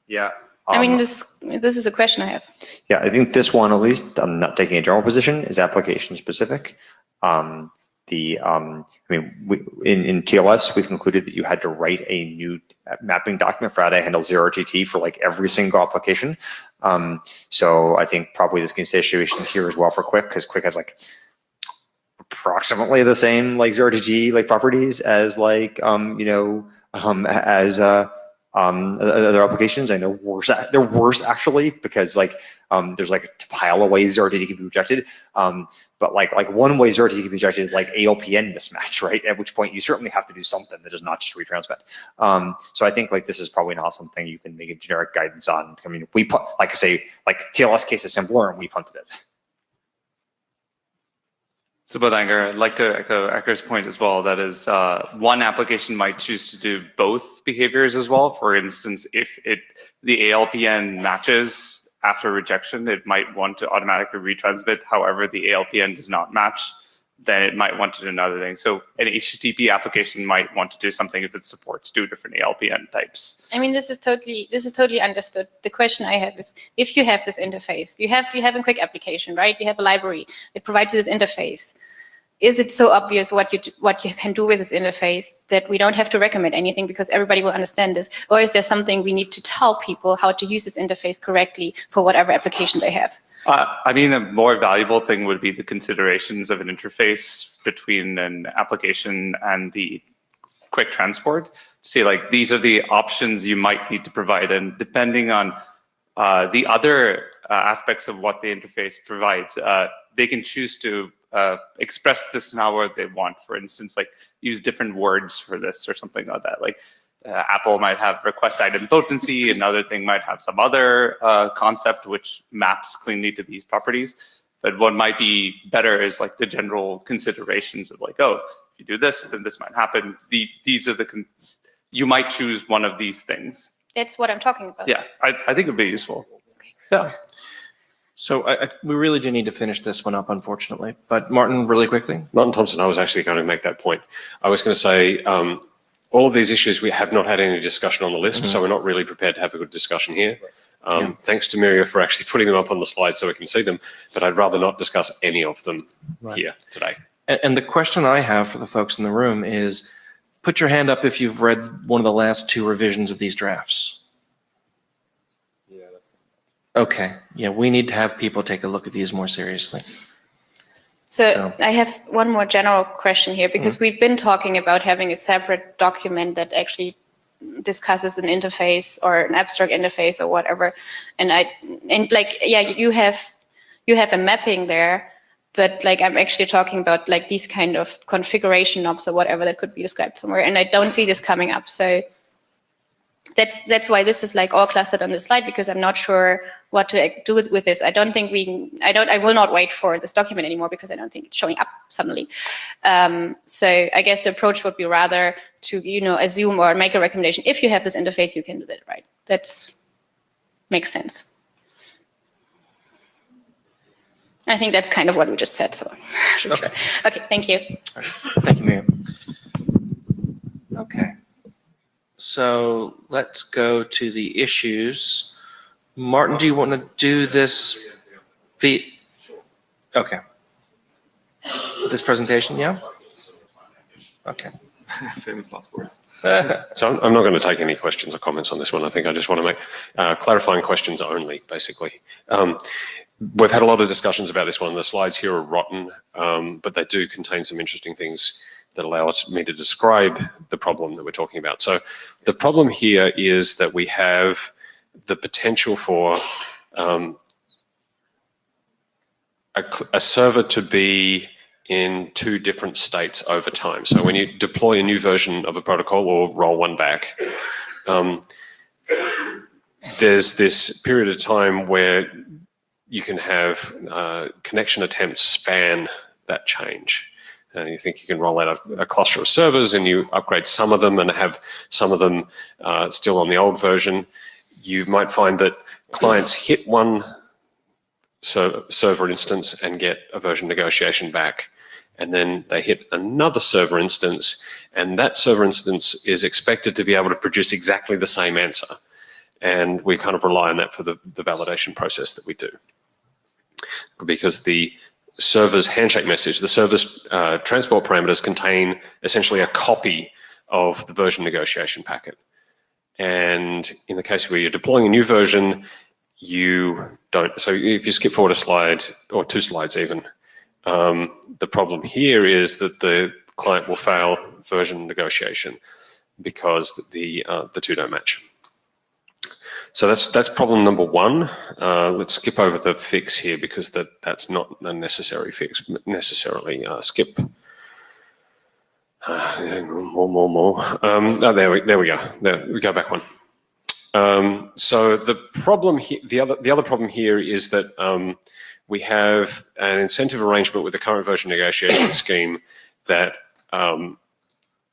Yeah. I mean, this is a question I have. Yeah, I think this one, at least, I'm not taking a general position, is application specific. In TLS, we concluded that you had to write a new mapping document for how to handle 0 RTT for, like, every single application. So I think probably this can stay a situation here as well for QUIC, because QUIC has, like, approximately the same, like, 0 RTT, like, properties as, like, as other applications. And they're worse actually, because, like, there's, like, a pile of ways 0 RTT can be rejected. But like one way 0 RTT can be rejected is, like, ALPN mismatch, right? At which point you certainly have to do something that is not just retransmit. So I think, like, this is probably not something you can make a generic guidance on. I mean, like I say, like, TLS case is simpler and we punted it. Subodh, I'd like to echo Ecker's point as well. That is, one application might choose to do both behaviors as well. For instance, if the ALPN matches after rejection, it might want to automatically retransmit. However, the ALPN does not match, then it might want to do another thing. So an HTTP application might want to do something if it supports 2 different ALPN types. I mean, this is totally understood. The question I have is, if you have this interface, you have a quick application, right? You have a library that provides you this interface. Is it so obvious what you can do with this interface that we don't have to recommend anything because everybody will understand this? Or is there something we need to tell people how to use this interface correctly for whatever application they have? I mean, a more valuable thing would be the considerations of an interface between an application and the quick transport. Say, like, these are the options you might need to provide, and depending on the other aspects of what the interface provides, they can choose to express this in however they want. For instance, like, use different words for this or something like that. Like, Apple might have request idempotency, another thing might have some other concept which maps cleanly to these properties. But what might be better is like the general considerations of like, oh, if you do this, then this might happen. These are you might choose one of these things. That's what I'm talking about. Yeah, I think it would be useful. Yeah. So we really do need to finish this one up, unfortunately. But Martin, really quickly. Martin Thompson, I was actually going to make that point. I was going to say, all of these issues we have not had any discussion on the list, so we're not really prepared to have a good discussion here. Thanks to Miria for actually putting them up on the slides so we can see them, but I'd rather not discuss any of them here today. And the question I have for the folks in the room is, put your hand up if you've read one of the last 2 revisions of these drafts. Okay, yeah, we need to have people take a look at these more seriously. So I have one more general question here, because we've been talking about having a separate document that actually discusses an interface or an abstract interface or whatever. And like, yeah, you have a mapping there, but like, I'm actually talking about like these kind of configuration knobs or whatever that could be described somewhere. And I don't see this coming up. So that's why this is like all clustered on the slide, because I'm not sure what to do with this. I will not wait for this document anymore because I don't think it's showing up suddenly. So I guess the approach would be rather to, assume or make a recommendation. If you have this interface, you can do that, right? That makes sense. I think that's kind of what we just said. So okay. Okay, thank you. Right. Thank you, Miriam. Okay. So let's go to the issues. Martin, do you want to do this? Okay. This presentation, yeah? Okay. Famous last words. So I'm not going to take any questions or comments on this one. I think I just want to make clarifying questions only, basically. We've had a lot of discussions about this one. The slides here are rotten, but they do contain some interesting things that allow me to describe the problem that we're talking about. So the problem here is that we have the potential for a server to be in 2 different states over time. So when you deploy a new version of a protocol or roll one back, there's this period of time where you can have connection attempts span that change. And you think you can roll out a cluster of servers and you upgrade some of them and have some of them still on the old version. You might find that clients hit one server instance and get a version negotiation back. And then they hit another server instance, and that server instance is expected to be able to produce exactly the same answer. And we kind of rely on that for the validation process that we do. Because the server's handshake message, the server's transport parameters contain essentially a copy of the version negotiation packet. And in the case where you're deploying a new version, you don't. So if you skip forward a slide or 2 slides even, the problem here is that the client will fail version negotiation because the 2 don't match. So that's problem number 1. Let's skip over the fix here because that's not a necessary fix necessarily. Skip. More. Oh, there we go. There we go back one. So the problem here, the other problem here is that we have an incentive arrangement with the current version negotiation scheme that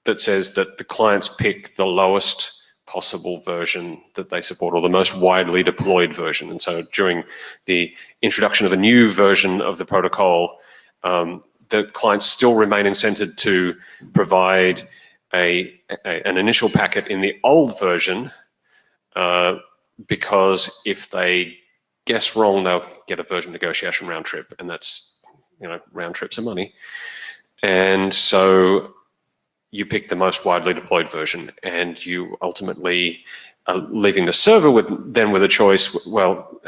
that says that the clients pick the lowest possible version that they support, or the most widely deployed version. And so during the introduction of a new version of the protocol, the clients still remain incented to provide an initial packet in the old version, because if they guess wrong, they'll get a version negotiation round trip, and that's, round trips are money. And so you pick the most widely deployed version, and you ultimately are leaving the server with a choice. Well,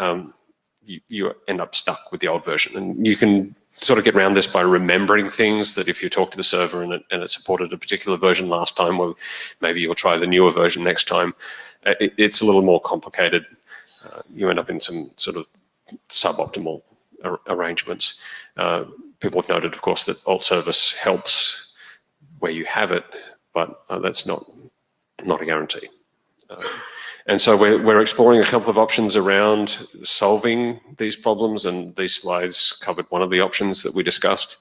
you end up stuck with the old version, and you can sort of get around this by remembering things, that if you talk to the server and it supported a particular version last time, well, maybe you'll try the newer version next time. It's a little more complicated. You end up in some sort of suboptimal arrangements. People have noted, of course, that alt service helps where you have it, but that's not a guarantee. And so we're exploring a couple of options around solving these problems, and these slides covered one of the options that we discussed.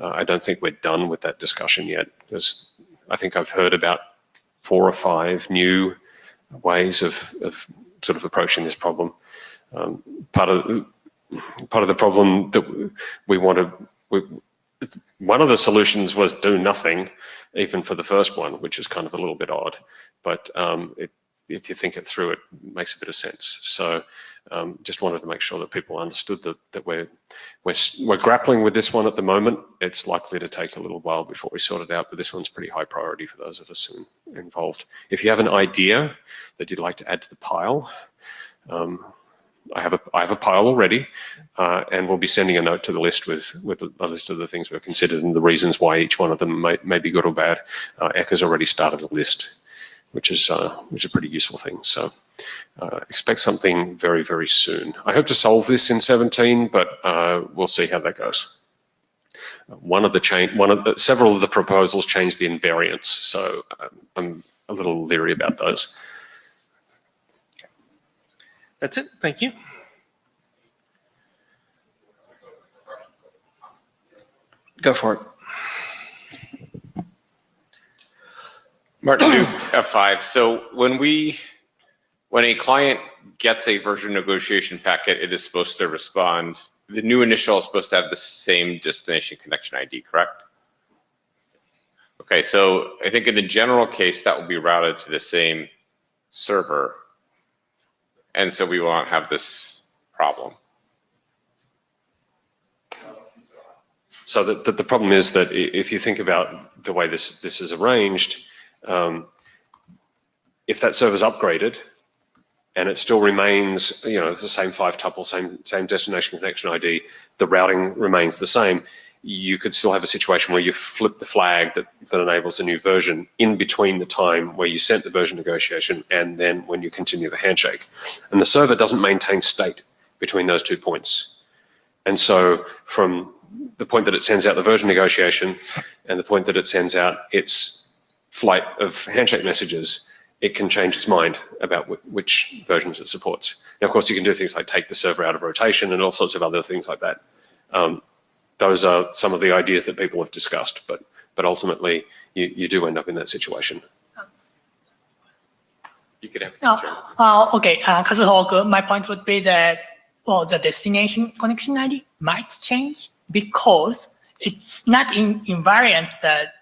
I don't think we're done with that discussion yet, because I think I've heard about 4 or 5 new ways of sort of approaching this problem. Part of the problem that one of the solutions was do nothing, even for the first one, which is kind of a little bit odd, but if you think it through, it makes a bit of sense. So just wanted to make sure that people understood that we're grappling with this one at the moment. It's likely to take a little while before we sort it out, but this one's pretty high priority for those of us who are involved. If you have an idea that you'd like to add to the pile, I have a pile already, and we'll be sending a note to the list with a list of the things we've considered and the reasons why each one of them may be good or bad. Ek has already started a list, which is a pretty useful thing. So expect something very, very soon. I hope to solve this in 17, but we'll see how that goes. Several of the proposals change the invariants, so I'm a little leery about those. That's it. Thank you. Go for it. Martin, do F5. So when a client gets a version negotiation packet, it is supposed to respond. The new initial is supposed to have the same destination connection ID, correct? Okay, so I think in the general case, that will be routed to the same server. And so we won't have this problem. So the problem is that if you think about the way this is arranged, if that server's upgraded and it still remains, the same 5-tuple, same destination connection ID, the routing remains the same, you could still have a situation where you flip the flag that enables a new version in between the time where you sent the version negotiation and then when you continue the handshake. And the server doesn't maintain state between those 2 points. And so from the point that it sends out the version negotiation and the point that it sends out its flight of handshake messages, it can change its mind about which versions it supports. Now, of course, you can do things like take the server out of rotation and all sorts of other things like that. Those are some of the ideas that people have discussed, but ultimately you do end up in that situation. You could have. Okay, Kazuho, my point would be that, well, the destination connection ID might change because it's not in invariance that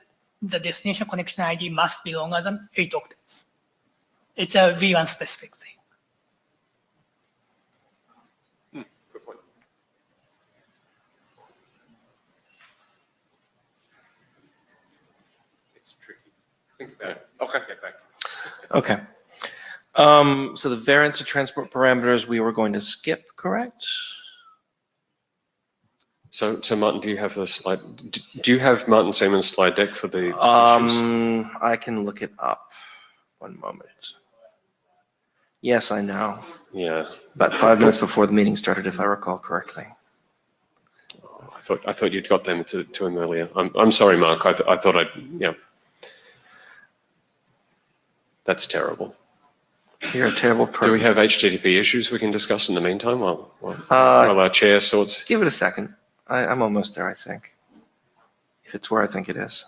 the destination connection ID must be longer than 8 octets. It's a V1 specific thing. Good point. It's tricky. Think about it. Okay, get back. Okay. So the variance of transport parameters we were going to skip, correct? So Martin, do you have the slide? Do you have Martin Siemens' slide deck for the issues? I can look it up. One moment. Yes, I know. Yeah. About 5 minutes before the meeting started, if I recall correctly. I thought you'd got them to him earlier. I'm sorry, Mark. I thought I'd. Yeah. That's terrible. You're a terrible Do person. we have HTTP issues we can discuss in the meantime while our chair sorts? Give it a second. I'm almost there, I think. If it's where I think it is.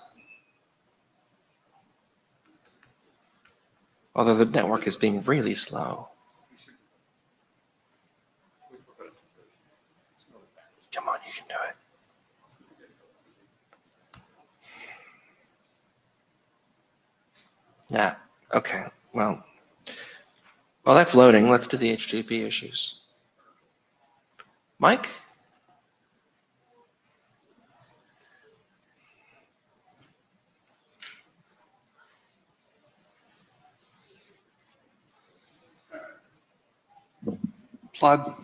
Although the network is being really slow. Come on, you can do it. Yeah, okay, well, while that's loading, let's do the HTTP issues. Mike? Plod.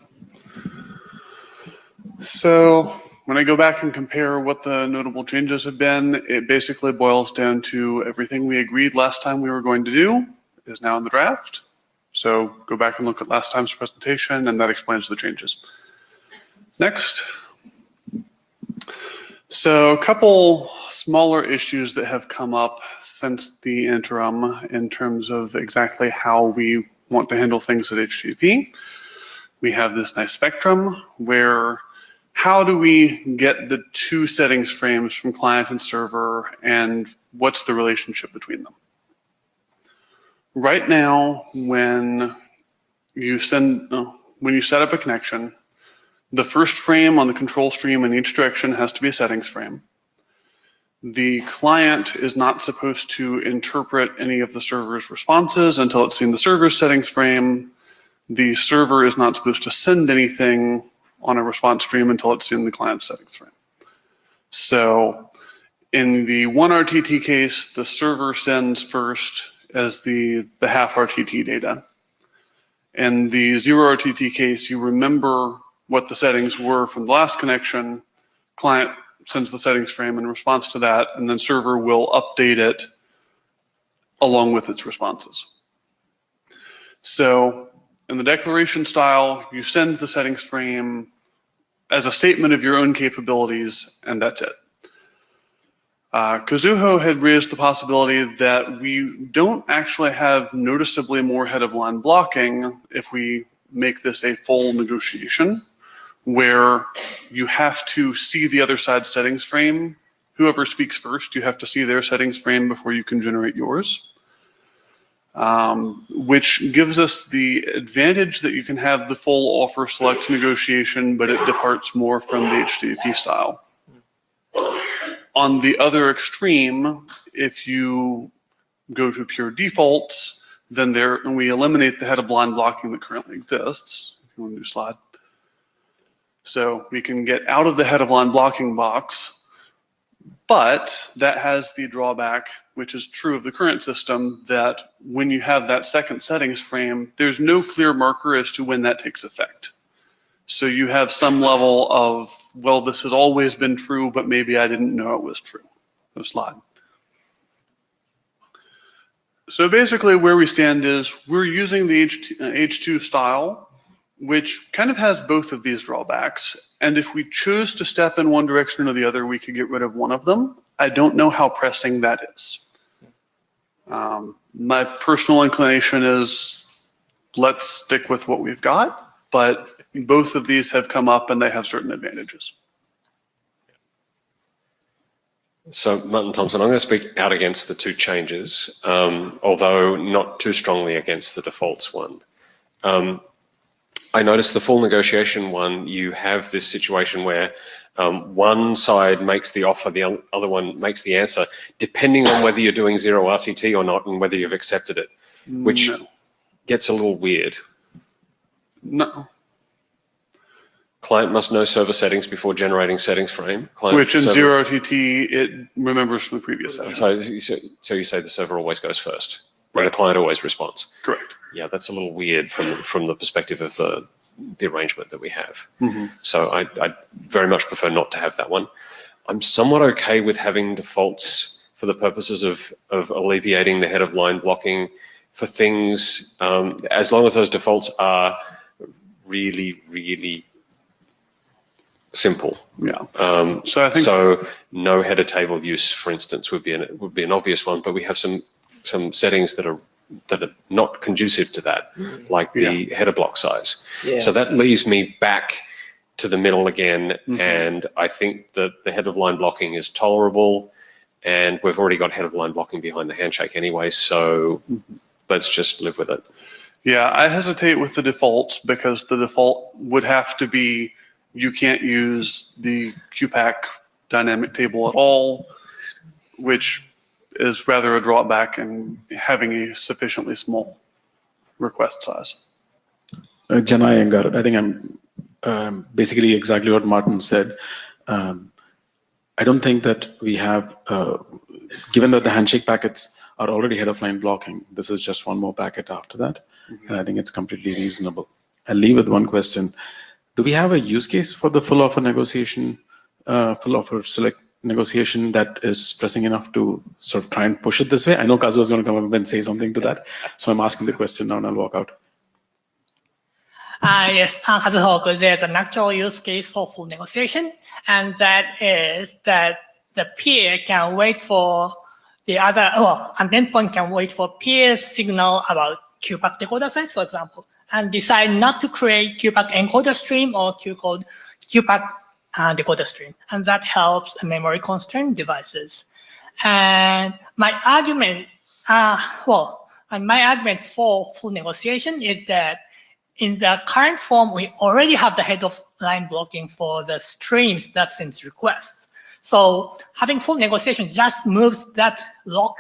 So when I go back and compare what the notable changes have been, it basically boils down to everything we agreed last time we were going to do is now in the draft. So go back and look at last time's presentation, and that explains the changes. Next. So a couple smaller issues that have come up since the interim in terms of exactly how we want to handle things at HTTP. We have this nice spectrum where how do we get the two settings frames from client and server, and what's the relationship between them? Right now, when you set up a connection, the first frame on the control stream in each direction has to be a settings frame. The client is not supposed to interpret any of the server's responses until it's seen the server's settings frame. The server is not supposed to send anything on a response stream until it's seen the client settings frame. So in the 1 RTT case, the server sends first as the half RTT data. In the 0 RTT case, you remember what the settings were from the last connection. Client sends the settings frame in response to that, and then server will update it along with its responses. So in the declaration style, you send the settings frame as a statement of your own capabilities, and that's it. Kazuho had raised the possibility that we don't actually have noticeably more head-of-line blocking if we make this a full negotiation, where you have to see the other side's settings frame. Whoever speaks first, you have to see their settings frame before you can generate yours. Which gives us the advantage that you can have the full offer select negotiation, but it departs more from the HTTP style. On the other extreme, if you go to pure defaults, then we eliminate the head-of-line blocking that currently exists. If you want a new slide. So we can get out of the head-of-line blocking box, but that has the drawback, which is true of the current system, that when you have that second settings frame, there's no clear marker as to when that takes effect. So you have some level of, well, this has always been true, but maybe I didn't know it was true. No slide. So basically where we stand is we're using the H2 style, which kind of has both of these drawbacks. And if we choose to step in one direction or the other, we could get rid of one of them. I don't know how pressing that is. My personal inclination is let's stick with what we've got, but both of these have come up and they have certain advantages. So, Martin Thompson, I'm going to speak out against the two changes, although not too strongly against the defaults one. I noticed the full negotiation one, you have this situation where one side makes the offer, the other one makes the answer, depending on whether you're doing 0 RTT or not and whether you've accepted it, which gets a little weird. No. Client must know server settings before generating settings frame. Client Which in server, 0 RTT, it remembers from the previous session. So you say the server always goes first, and the client always responds. Correct. Yeah, that's a little weird from the perspective of the arrangement that we have. Mhm. So I very much prefer not to have that one. I'm somewhat okay with having defaults for the purposes of alleviating the head of line blocking for things, as long as those defaults are really, really simple. Yeah. So I think no header table use, for instance, would be an obvious one. But we have some settings that are are not conducive to that, like the header block size. Yeah. So that leaves me back to the middle again, and I think that the head of line blocking is tolerable, and we've already got head of line blocking behind the handshake anyway, so let's just live with it. Yeah, I hesitate with the defaults because the default would have to be you can't use the QPAC dynamic table at all, which is rather a drawback in having a sufficiently small request size. Janai, I got it. I think I'm basically exactly what Martin said. I don't think that we have, given that the handshake packets are already head of line blocking, this is just one more packet after that. And I think it's completely reasonable. I'll leave with one question. Do we have a use case for the full offer negotiation, full offer select negotiation that is pressing enough to sort of try and push it this way? I know Kazuo is going to come up and say something to that. So I'm asking the question now and I'll walk out. Yes, Kazuo, there's an actual use case for full negotiation, and that is that the peer can wait for the other, an endpoint can wait for peer's signal about QPAC decoder size, for example, and decide not to create QPAC encoder stream or QPAC decoder stream, and that helps memory constrained devices. And my argument, my argument for full negotiation is that in the current form, we already have the head of line blocking for the streams that sends requests. So having full negotiation just moves that lock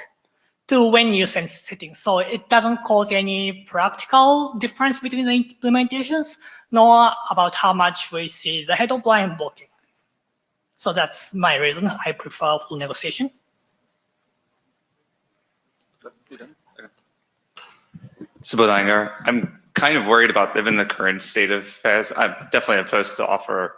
to when you send settings. So it doesn't cause any practical difference between the implementations, nor about how much we see the head of line blocking. So that's my reason I prefer full negotiation. Subodhanger, I'm kind of worried about given the current state of affairs. I'm definitely opposed to offer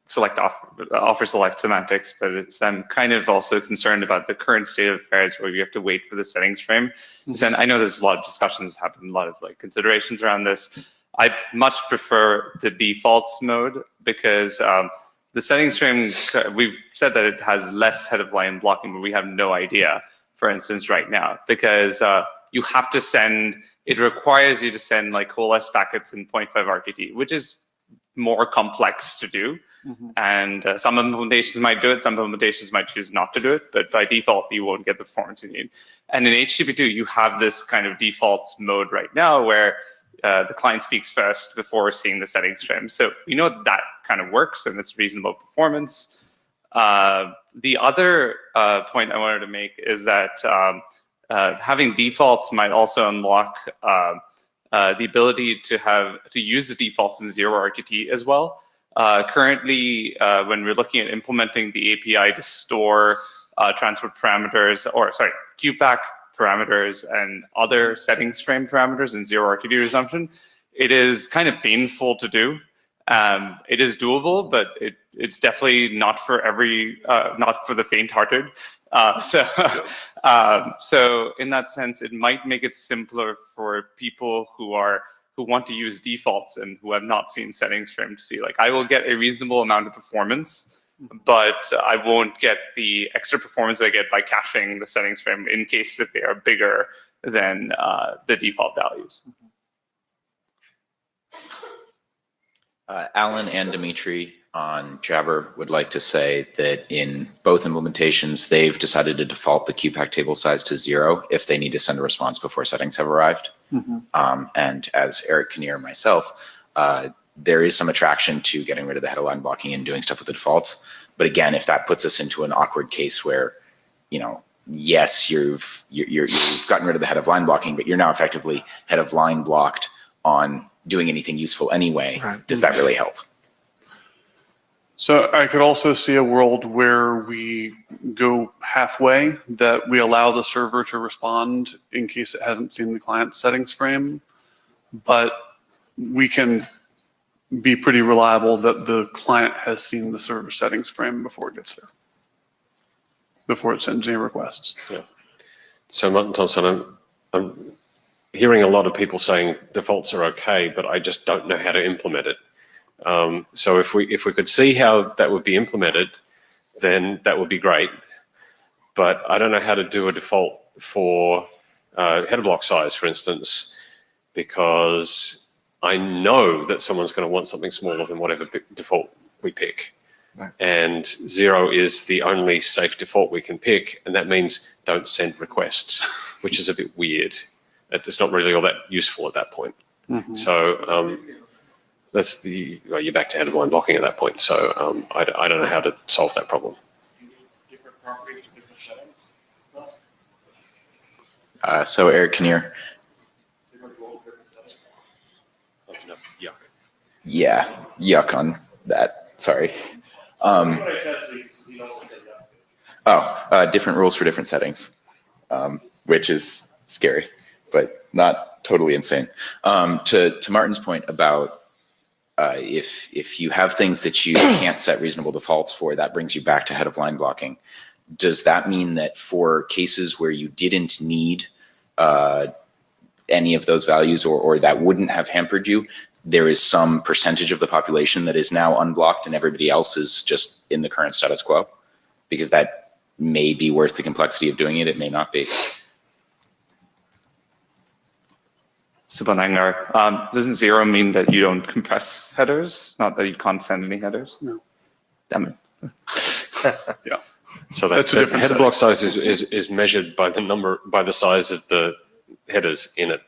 select semantics, but I'm kind of also concerned about the current state of affairs where you have to wait for the settings frame. And I know there's a lot of discussions happened, a lot of considerations around this. I much prefer the defaults mode because the settings frame, we've said that it has less head of line blocking, but we have no idea, for instance, right now, because you have to send, it requires you to send coalesce packets in 0.5 RTT, which is more complex to do. And some implementations might do it, some implementations might choose not to do it, but by default, you won't get the performance you need. And in HTTP2, you have this kind of defaults mode right now where the client speaks first before seeing the settings frame. So we know that kind of works and it's reasonable performance. The other point I wanted to make is that having defaults might also unlock the ability to use the defaults in 0 RTT as well. Currently, when we're looking at implementing the API to store transport parameters, QPAC parameters and other settings frame parameters in 0 RTT resumption, it is kind of painful to do. It is doable, but it's definitely not for not for the faint-hearted. So in that sense, it might make it simpler for people who want to use defaults and who have not seen settings frame to see, I will get a reasonable amount of performance, but I won't get the extra performance I get by caching the settings frame in case that they are bigger than the default values. Alan and Dimitri on Jabber would like to say that in both implementations, they've decided to default the QPAC table size to 0 if they need to send a response before settings have arrived. And as Eric Kinnear and myself, there is some attraction to getting rid of the head of line blocking and doing stuff with the defaults. But again, if that puts us into an awkward case where, yes, you've gotten rid of the head of line blocking, but you're now effectively head of line blocked on doing anything useful anyway, does that really help? So I could also see a world where we go halfway, that we allow the server to respond in case it hasn't seen the client settings frame, but we can be pretty reliable that the client has seen the server settings frame before it gets there, before it sends any requests. Yeah. So Martin Thompson, I'm hearing a lot of people saying defaults are okay, but I just don't know how to implement it. So if we could see how that would be implemented, then that would be great. But I don't know how to do a default for header block size, for instance, because I know that someone's going to want something smaller than whatever default we pick. Right. And 0 is the only safe default we can pick, and that means don't send requests, which is a bit weird. It's not really all that useful at that point. Mhm. So that's you're back to header line blocking at that point. So I don't know how to solve that problem. So Eric, can you? Yeah, yuck on that. Sorry. Different rules for different settings, which is scary, but not totally insane. To Martin's point about if you have things that you can't set reasonable defaults for, that brings you back to head of line blocking. Does that mean that for cases where you didn't need any of those values or that wouldn't have hampered you, there is some percentage of the population that is now unblocked and everybody else is just in the current status quo? Because that may be worth the complexity of doing it. It may not be. Doesn't 0 mean that you don't compress headers? Not that you can't send any headers? No. Damn it. Yeah. So That's a that different header setting. block size is measured by the size of the headers in it.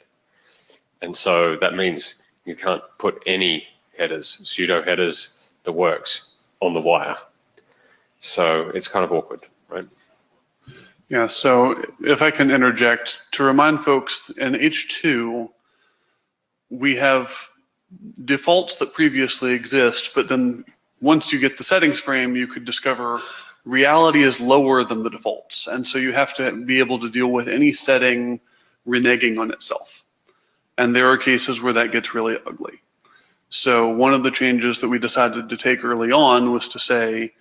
And so that means you can't put any headers, pseudo headers, the works on the wire. So it's kind of awkward, right? Yeah, so if I can interject, to remind folks, in H2, we have defaults that previously exist, but then once you get the settings frame, you could discover reality is lower than the defaults. And so you have to be able to deal with any setting reneging on itself. And there are cases where that gets really ugly. So one of the changes that we decided to take early on was to say,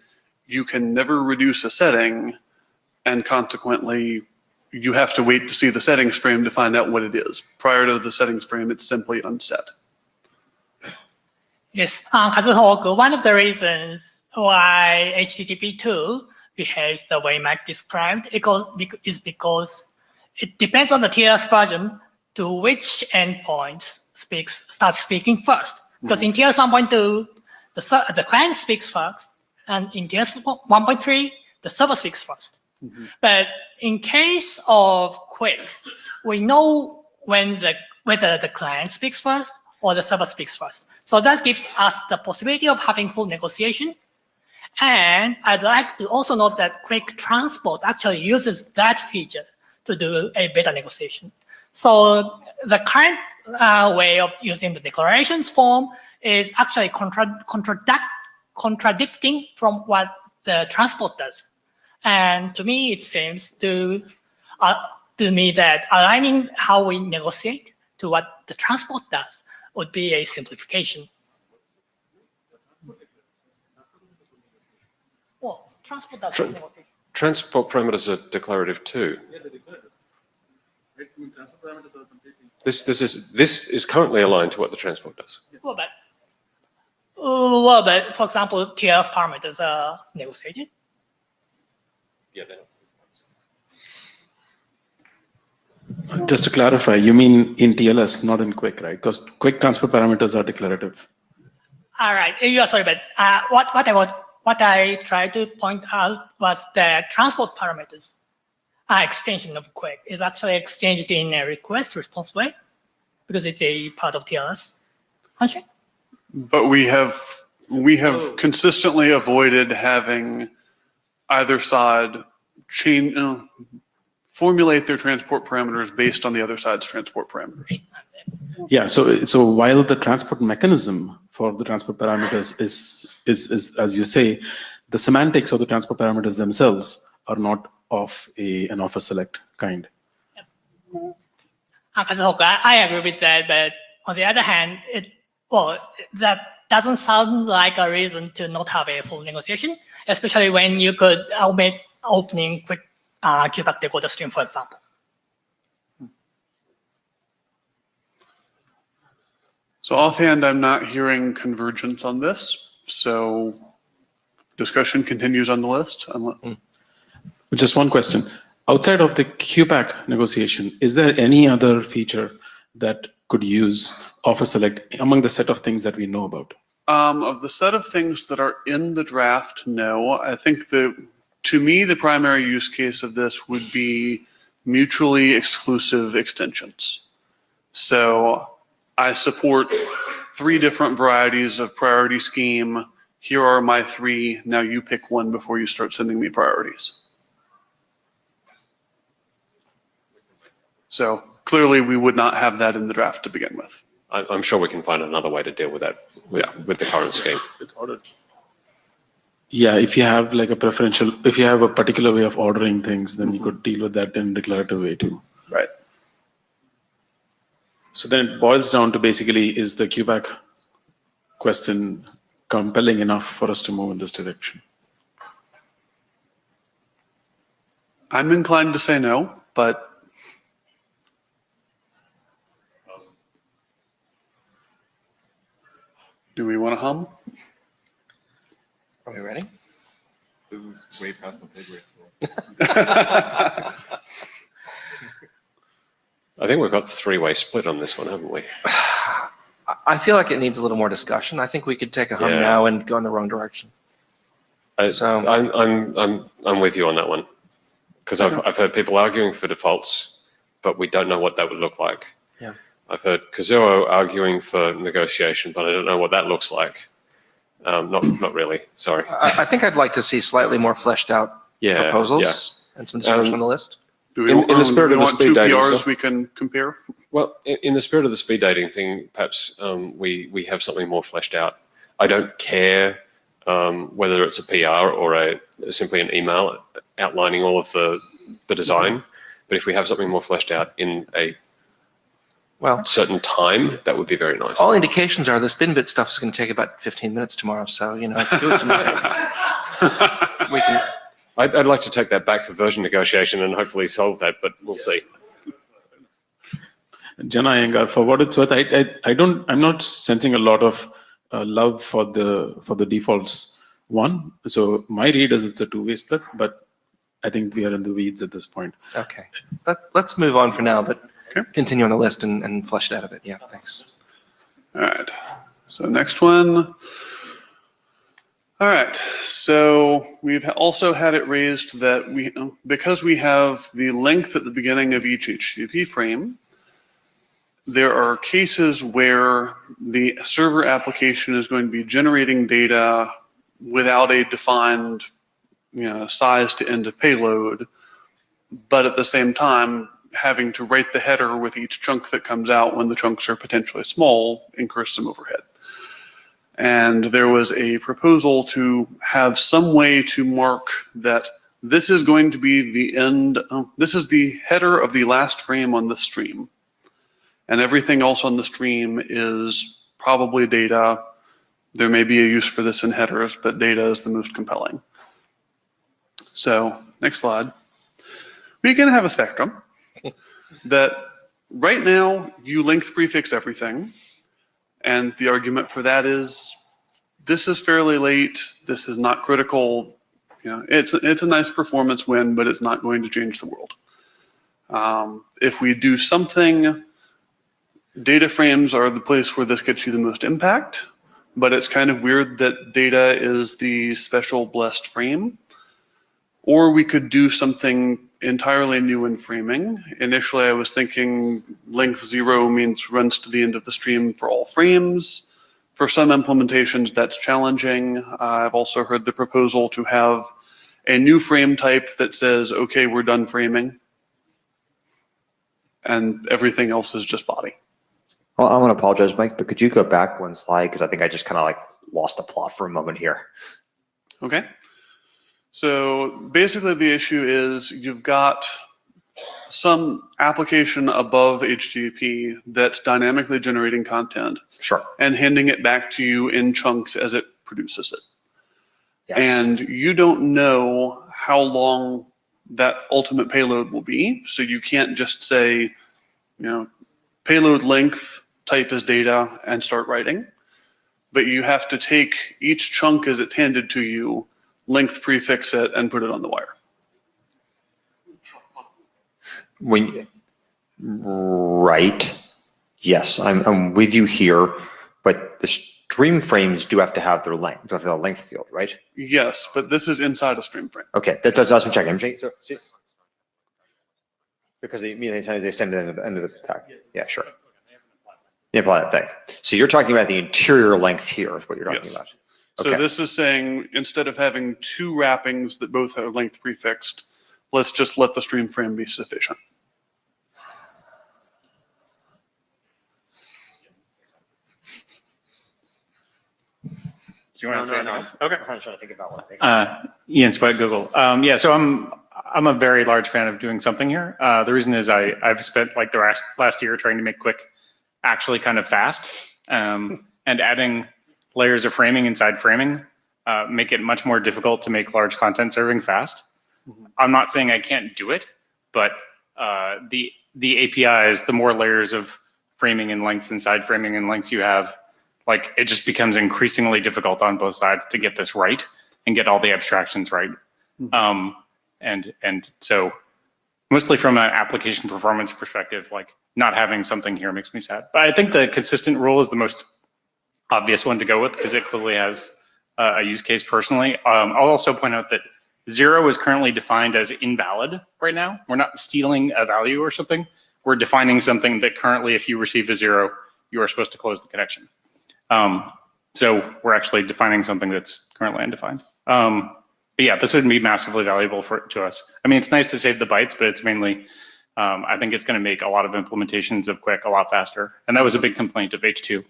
you can never reduce a setting, and consequently, you have to wait to see the settings frame to find out what it is. Prior to the settings frame, it's simply unset. Yes, Kazuhoku, one of the reasons why HTTP2 behaves the way Mike described is because it depends on the TLS version to which endpoint starts speaking first. Because in TLS 1.2, the client speaks first, and in TLS 1.3, the server speaks first. But in case of QUIC, we know whether the client speaks first or the server speaks first. So that gives us the possibility of having full negotiation. And I'd like to also note that QUIC transport actually uses that feature to do a better negotiation. So the current way of using the declarations form is actually contradicting from what the transport does. And to me, it seems to me that aligning how we negotiate to what the transport does would be a simplification. Well, transport does negotiation. Transport parameters are declarative too. This is currently aligned to what the transport does. Well, but for example, TLS parameters are negotiated. Yeah. Just to clarify, you mean in TLS, not in QUIC, right? Because QUIC transfer parameters are declarative. All right. Yeah, sorry, but what I tried to point out was that transport parameters extension of QUIC is actually exchanged in a request response way because it's a part of TLS function. But we have consistently avoided having either side formulate their transport parameters based on the other side's transport parameters. Yeah, so while the transport mechanism for the transport parameters is as you say, the semantics of the transport parameters themselves are not of an offer select kind. Kazuhoku, I agree with that, but on the other hand, that doesn't sound like a reason to not have a full negotiation, especially when you could omit opening QUIC QBAC decoder stream, for example. So offhand, I'm not hearing convergence on this. So discussion continues on the list. Just one question. outside of the QPAC negotiation, is there any other feature that could use offer select among the set of things that we know about? Of the set of things that are in the draft, no. I think to me, the primary use case of this would be mutually exclusive extensions. So I support 3 different varieties of priority scheme. Here are my 3. Now you pick one before you start sending me priorities. So clearly we would not have that in the draft to begin with. I'm sure we can find another way to deal with that with the current scheme. It's ordered. Yeah, if you have like a preferential, if you have a particular way of ordering things, then you could deal with that in declarative way too. Right. So then it boils down to basically, is the QPAC question compelling enough for us to move in this direction? I'm inclined to say no, but do we want to hum? Are we ready? This is way past my pay grade. So. I think we've got 3-way split on this one, haven't we? I feel like it needs a little more discussion. I think we could take a hum now and go in the wrong direction. I'm with you on that one, because I've heard people arguing for defaults, but we don't know what that would look like. Yeah. I've heard Kazuo arguing for negotiation, but I don't know what that looks like. Not really. Sorry. I think I'd like to see slightly more fleshed out proposals and some discussion on the list. Do we, in the spirit of the want speed 2 dating PRs stuff? we can compare? Well, in the spirit of the speed dating thing, perhaps we have something more fleshed out. I don't care whether it's a PR or simply an email outlining all of the design, but if we have something more fleshed out in a certain time, that would be very nice. All indications are the spin bit stuff is going to take about 15 minutes tomorrow. So, if you do it tonight, we can. I'd like to take that back for version negotiation and hopefully solve that, but we'll see. Jana Iyengar, for what it's worth, I'm not sensing a lot of love for the defaults one. So my read is it's a 2-way split, but I think we are in the weeds at this point. Okay, let's move on for now, but continue on the list and flesh it out a bit. Yeah, thanks. All right. So next one. All right. So we've also had it raised that because we have the length at the beginning of each HTTP frame, there are cases where the server application is going to be generating data without a defined size to end of payload, but at the same time having to write the header with each chunk that comes out when the chunks are potentially small incurs some overhead. And there was a proposal to have some way to mark that this is going to be the end, this is the header of the last frame on the stream. And everything else on the stream is probably data. There may be a use for this in headers, but data is the most compelling. So next slide. We can have a spectrum that right now you length prefix everything. And the argument for that is this is fairly late. This is not critical. It's a nice performance win, but it's not going to change the world. If we do something, data frames are the place where this gets you the most impact, but it's kind of weird that data is the special blessed frame. Or we could do something entirely new in framing. Initially, I was thinking length 0 means runs to the end of the stream for all frames. For some implementations, that's challenging. I've also heard the proposal to have a new frame type that says, okay, we're done framing. And everything else is just body. Well, I want to apologize, Mike, but could you go back one slide? Because I think I just kind of lost the plot for a moment here. Okay. So basically the issue is you've got some application above HTTP that's dynamically generating content. Sure. And handing it back to you in chunks as it produces it. Yes. And you don't know how long that ultimate payload will be. So you can't just say, payload length, type as data, and start writing. But you have to take each chunk as it's handed to you, length prefix it, and put it on the wire. Right. Yes, I'm with you here, but the stream frames do have to have their length, do have the length field, right? Yes, but this is inside a stream frame. Okay, that's what I'm checking. Because they immediately they send it to the end of the pack. Yeah, sure. The implant thing. So you're talking about the interior length here is what you're talking about. So this is saying instead of having two wrappings that both have length prefixed, let's just let the stream frame be sufficient. Do you want to say anything else? Okay. I'm trying to think about one thing. Ian Spike, Google. Yeah, so I'm a very large fan of doing something here. The reason is I've spent like the last year trying to make Quick actually kind of fast, and adding layers of framing inside framing make it much more difficult to make large content serving fast. I'm not saying I can't do it, but the APIs, the more layers of framing and lengths inside framing and lengths you have, like it just becomes increasingly difficult on both sides to get this right and get all the abstractions right. And so mostly from an application performance perspective, like not having something here makes me sad. But I think the consistent rule is the most obvious one to go with because it clearly has a use case personally. I'll also point out that 0 is currently defined as invalid right now. We're not stealing a value or something. We're defining something that currently, if you receive a 0, you are supposed to close the connection. So we're actually defining something that's currently undefined. But yeah, this would be massively valuable to us. I mean, it's nice to save the bytes, but it's mainly, I think it's going to make a lot of implementations of Quick a lot faster. And that was a big complaint of H2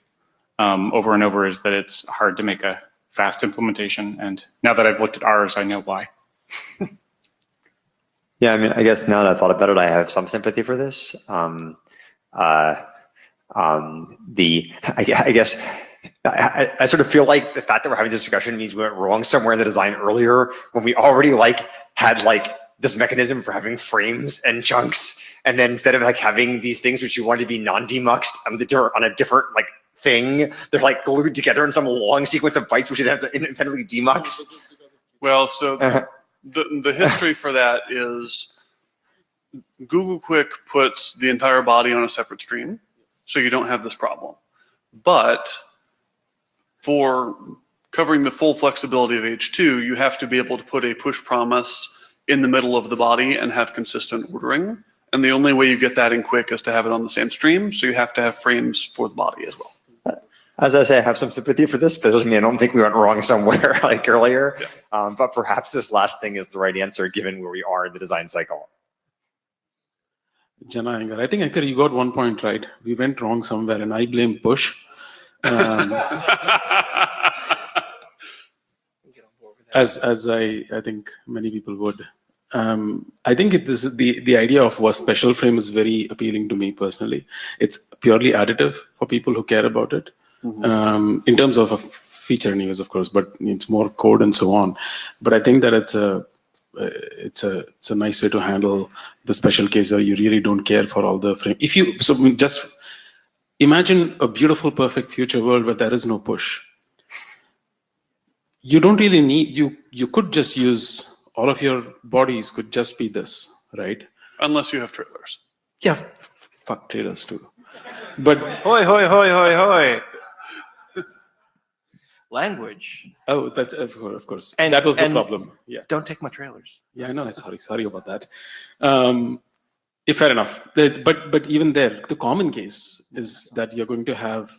over and over, is that it's hard to make a fast implementation. And now that I've looked at ours, I know why. Yeah, I mean, I guess now that I thought about it, I have some sympathy for this. I guess I sort of feel like the fact that we're having this discussion means we went wrong somewhere in the design earlier when we already had this mechanism for having frames and chunks, and then instead of having these things which you want to be non-demuxed on a different thing, they're glued together in some long sequence of bytes which you then have to independently demux. Well, so the history for that is Google Quick puts the entire body on a separate stream, so you don't have this problem. But for covering the full flexibility of H2, you have to be able to put a push promise in the middle of the body and have consistent ordering. And the only way you get that in Quick is to have it on the same stream, so you have to have frames for the body as well. As I say, I have some sympathy for this, but it doesn't mean I don't think we went wrong somewhere earlier. Yeah. But perhaps this last thing is the right answer given where we are in the design cycle. Jana, I think you got 1 point right. We went wrong somewhere, and I blame push. As I think many people would. I think this is the idea of a special frame is very appealing to me personally. It's purely additive for people who care about it. In terms of a feature anyways, of course, but it's more code and so on. But I think that it's a nice way to handle the special case where you really don't care for all the frame. So just imagine a beautiful, perfect future world where there is no push. You don't really need, you could just use, all of your bodies could just be this, right? Unless you have trailers. Yeah, fuck trailers too. But hoi, hoi, hoi, hoi, hoi. Language. Oh, that's of course. And that was the problem. Yeah. Don't take my trailers. Yeah, I know. Sorry about that. Fair enough. But even there, the common case is that you're going to have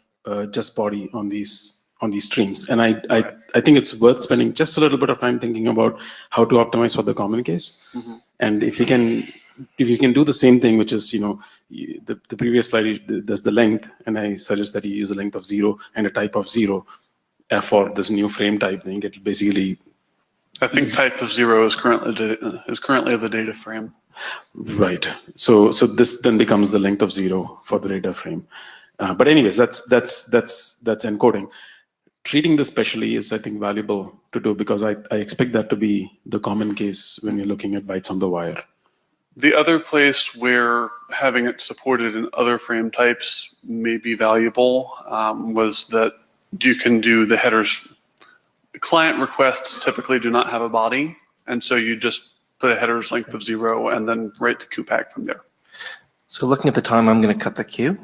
just body on these streams, and I think it's worth spending just a little bit of time thinking about how to optimize for the common case. And if you can do the same thing, which is the previous slide, there's the length, and I suggest that you use a length of 0 and a type of 0 for this new frame type thing. It basically, I think type of 0 is currently the data frame. Right. So this then becomes the length of 0 for the data frame. But anyways, that's encoding. Treating this specially is, I think, valuable to do because I expect that to be the common case when you're looking at bytes on the wire. The other place where having it supported in other frame types may be valuable was that you can do the headers. Client requests typically do not have a body, and so you just put a headers length of 0 and then write the QPAC from there. So looking at the time, I'm going to cut the queue.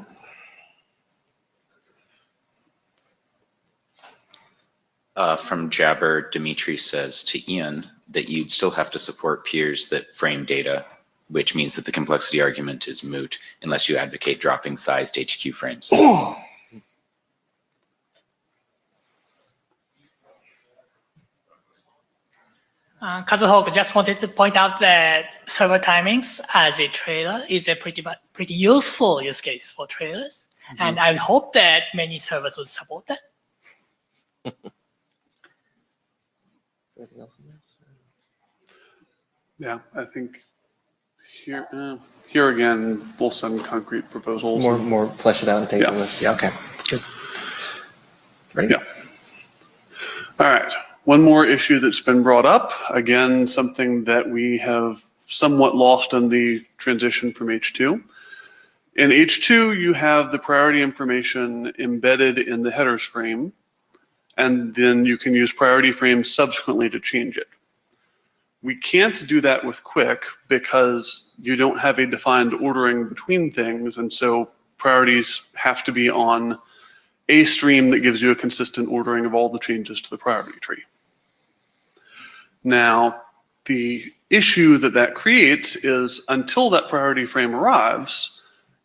From Jabber, Dimitri says to Ian that you'd still have to support peers that frame data, which means that the complexity argument is moot unless you advocate dropping sized HQ frames. Kazuhok just wanted to point out that server timings as a trailer is a pretty useful use case for trailers. And I hope that many servers will support that. Anything else on this? Yeah, I think here again, we'll send concrete proposals. More flesh it out and take the list. Yeah, okay. Good. Ready? Yeah. All right. One more issue that's been brought up. Again, something that we have somewhat lost in the transition from H2. In H2, you have the priority information embedded in the headers frame, and then you can use priority frames subsequently to change it. We can't do that with Quick because you don't have a defined ordering between things, and so priorities have to be on a stream that gives you a consistent ordering of all the changes to the priority tree. Now, the issue that creates is until that priority frame arrives,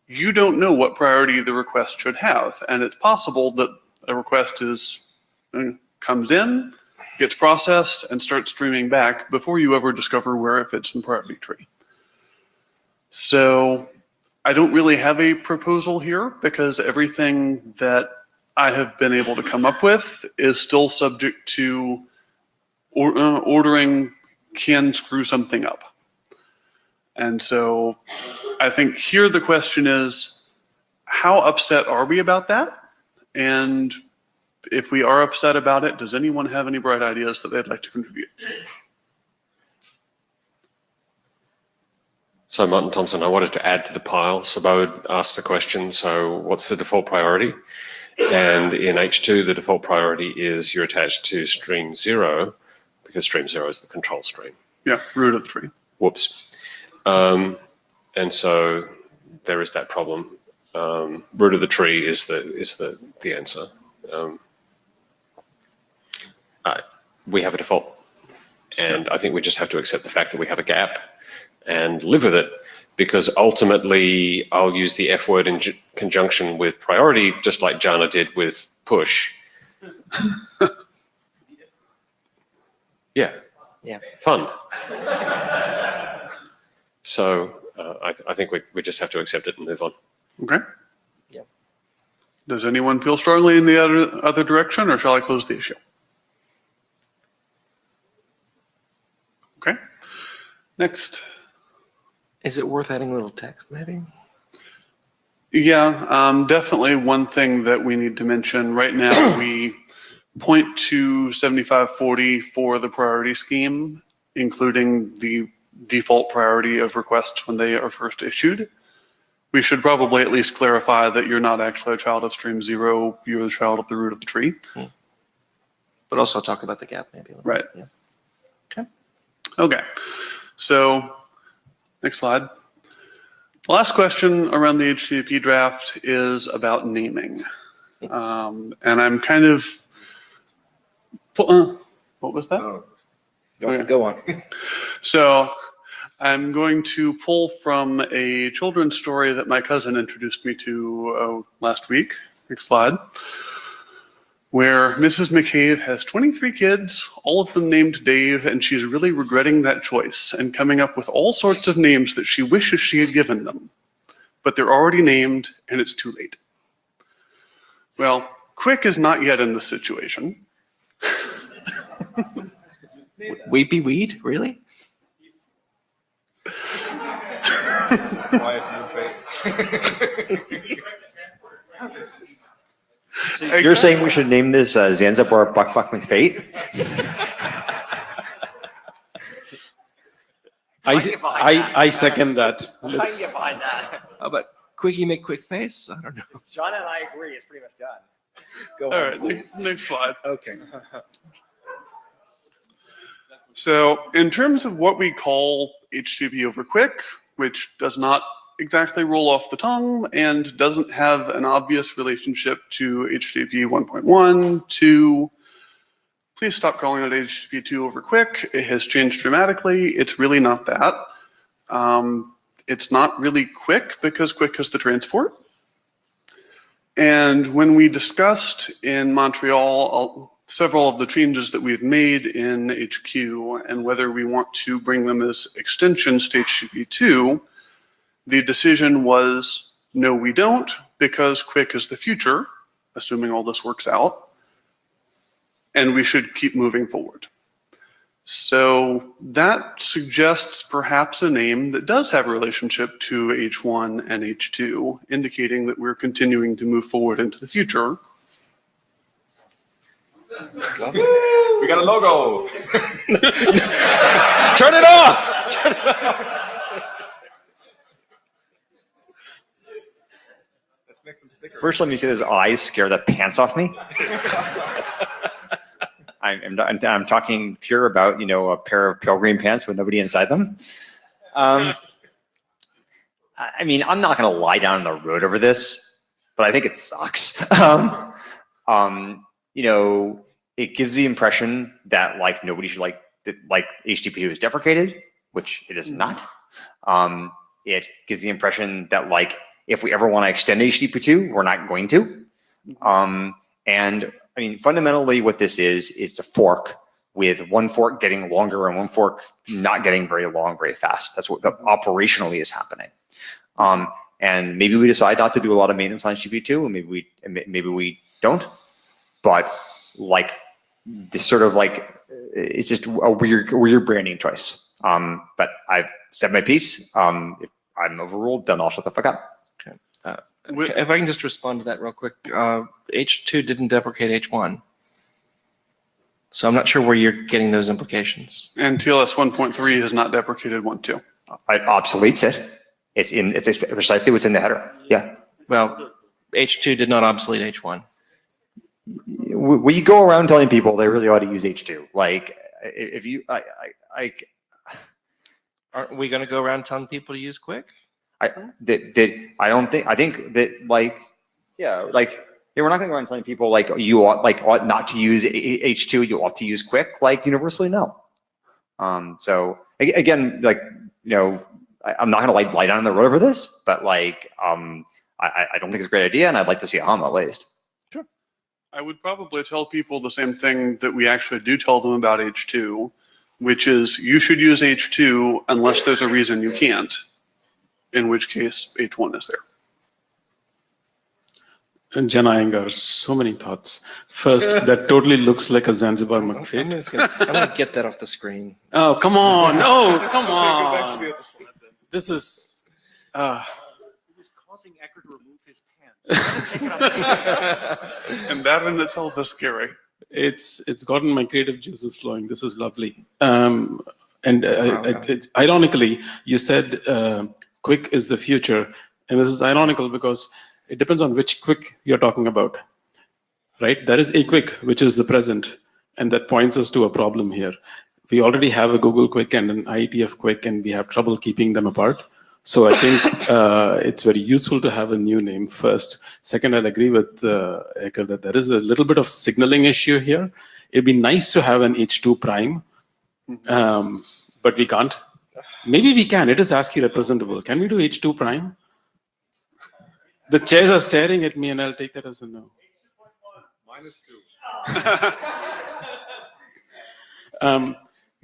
you don't know what priority the request should have, and it's possible that a request comes in, gets processed, and starts streaming back before you ever discover where it fits in the priority tree. So I don't really have a proposal here because everything that I have been able to come up with is still subject to ordering can screw something up. And so I think here the question is, how upset are we about that? And if we are upset about it, does anyone have any bright ideas that they'd like to contribute? So Martin Thompson, I wanted to add to the pile. So Bo would ask the question, so what's the default priority? And in H2, the default priority is you're attached to stream 0 because stream 0 is the control stream. Yeah, root of the tree. Whoops. And so there is that problem. Root of the tree is the answer. We have a default, and I think we just have to accept the fact that we have a gap and live with it, because ultimately I'll use the F word in conjunction with priority, just like Jana did with push. Yeah. Fun. So I think we just have to accept it and move on. Okay. Yeah. Does anyone feel strongly in the other direction, or shall I close the issue? Okay. Next. Is it worth adding a little text, maybe? Yeah, definitely one thing that we need to mention. Right now, we point to 7540 for the priority scheme, including the default priority of requests when they are first issued. We should probably at least clarify that you're not actually a child of stream 0, you're the child of the root of the tree. But also talk about the gap, maybe. Right. Yeah. Okay. Okay. So, next slide. The last question around the HTTP draft is about naming. And I'm kind of, what was that? Go on. So I'm going to pull from a children's story that my cousin introduced me to last week. Next slide. Where Mrs. McCabe has 23 kids, all of them named Dave, and she's really regretting that choice and coming up with all sorts of names that she wishes she had given them. But they're already named, and it's too late. Well, Quick is not yet in this situation. Weepy weed, really? So you're saying we should name this Zanzibar Buck Buck McFate? I second that. How do you find that? How about Quickie McQuickface? I don't know. John and I agree. It's pretty much done. Go All on, right, next slide. Okay. So in terms of what we call HTTP over Quick, which does not exactly roll off the tongue and doesn't have an obvious relationship to HTTP 1.1, 2. Please stop calling it HTTP 2 over QUIC. It has changed dramatically. It's really not that. It's not really QUIC because QUIC is the transport. And when we discussed in Montreal several of the changes that we've made in HQ and whether we want to bring them as extensions to HTTP 2, the decision was no, we don't, because QUIC is the future, assuming all this works out, and we should keep moving forward. So that suggests perhaps a name that does have a relationship to H1 and H2, indicating that we're continuing to move forward into the future. We got a logo. Turn it off. Turn it off. First, let me say those eyes scare the pants off me. I'm talking pure about, a pair of pale green pants with nobody inside them. I mean, I'm not going to lie down on the road over this, but I think it sucks. It gives the impression that nobody should HTTP is deprecated, which it is not. It gives the impression that if we ever want to extend HTTP 2, we're not going to. And I mean, fundamentally what this is a fork with one fork getting longer and one fork not getting very long very fast. That's what operationally is happening. And maybe we decide not to do a lot of maintenance on HTTP 2, and maybe we don't. But this sort of it's just a weird branding choice. But I've said my piece. If I'm overruled, then I'll shut the fuck up. Okay. If I can just respond to that real quick. H2 didn't deprecate H1. So I'm not sure where you're getting those implications. And TLS 1.3 has not deprecated 1.2. It obsoletes it. It's precisely what's in the header. Yeah. Well, H2 did not obsolete H1. We go around telling people they really ought to use H2. If you, aren't we going to go around telling people to use QUIC? I think that we're not going to go around telling people you ought not to use H2, you ought to use QUIC, universally no. So again, I'm not going to lie down on the road over this, but I don't think it's a great idea, and I'd like to see a hum at least. Sure. I would probably tell people the same thing that we actually do tell them about H2, which is you should use H2 unless there's a reason you can't, in which case H1 is there. And Jen Iyengar, so many thoughts. First, that totally looks like a Zanzibar McFit. I'm going to get that off the screen. Oh, come on. Oh, come on. This is... It was causing Ecker to remove his pants. And that in itself is scary. It's gotten my creative juices flowing. This is lovely. Ironically, you said QUIC is the future. And this is ironical because it depends on which QUIC you're talking about, right? There is a QUIC, which is the present, and that points us to a problem here. We already have a Google QUIC and an IETF QUIC, and we have trouble keeping them apart. So I think it's very useful to have a new name first. Second, I'll agree with Ecker that there is a little bit of signaling issue here. It'd be nice to have an H2 prime, but we can't. Maybe we can. It is ASCII representable. Can we do H2 prime? The chairs are staring at me, and I'll take that as a no.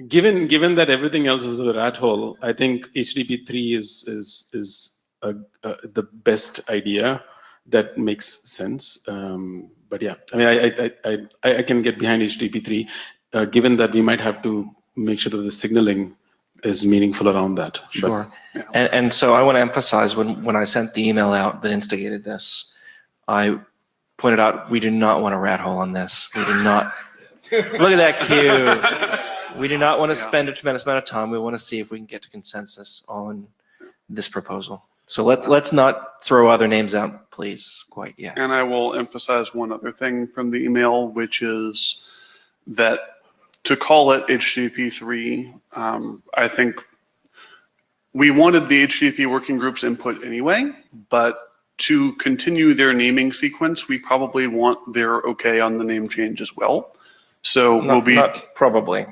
Given that everything else is a rat hole, I think HTTP 3 is the best idea that makes sense. But yeah, I mean, I can get behind HTTP 3, given that we might have to make sure that the signaling is meaningful around that. Sure. But, yeah. And so I want to emphasize when I sent the email out that instigated this, I pointed out we do not want a rat hole on this. We do not. Look at that cue. We do not want to spend a tremendous amount of time. We want to see if we can get to consensus on this proposal. So let's not throw other names out, please, quite yet. And I will emphasize one other thing from the email, which is that to call it HTTP 3, I think we wanted the HTTP working group's input anyway, but to continue their naming sequence, we probably want their okay on the name change as well. So Not probably.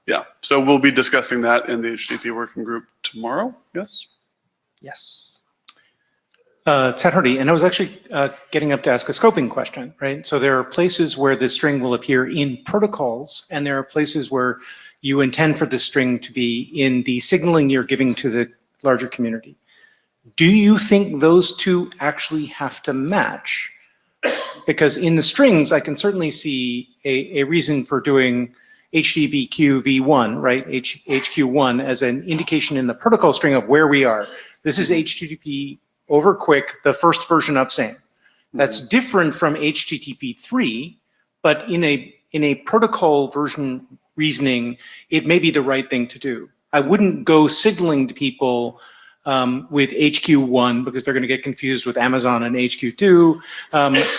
Yeah, so we'll be discussing that in the HTTP working group tomorrow, yes? Yes. Ted Hardy, and I was actually getting up to ask a scoping question, right? So there are places where the string will appear in protocols, and there are places where you intend for the string to be in the signaling you're giving to the larger community. Do you think those two actually have to match? Because in the strings, I can certainly see a reason for doing HTTPQ v1, right? HQ1 as an indication in the protocol string of where we are. This is HTTP over QUIC, the first version of same. That's different from HTTP3, but in a protocol version reasoning, it may be the right thing to do. I wouldn't go signaling to people with HQ1 because they're going to get confused with Amazon and HQ2.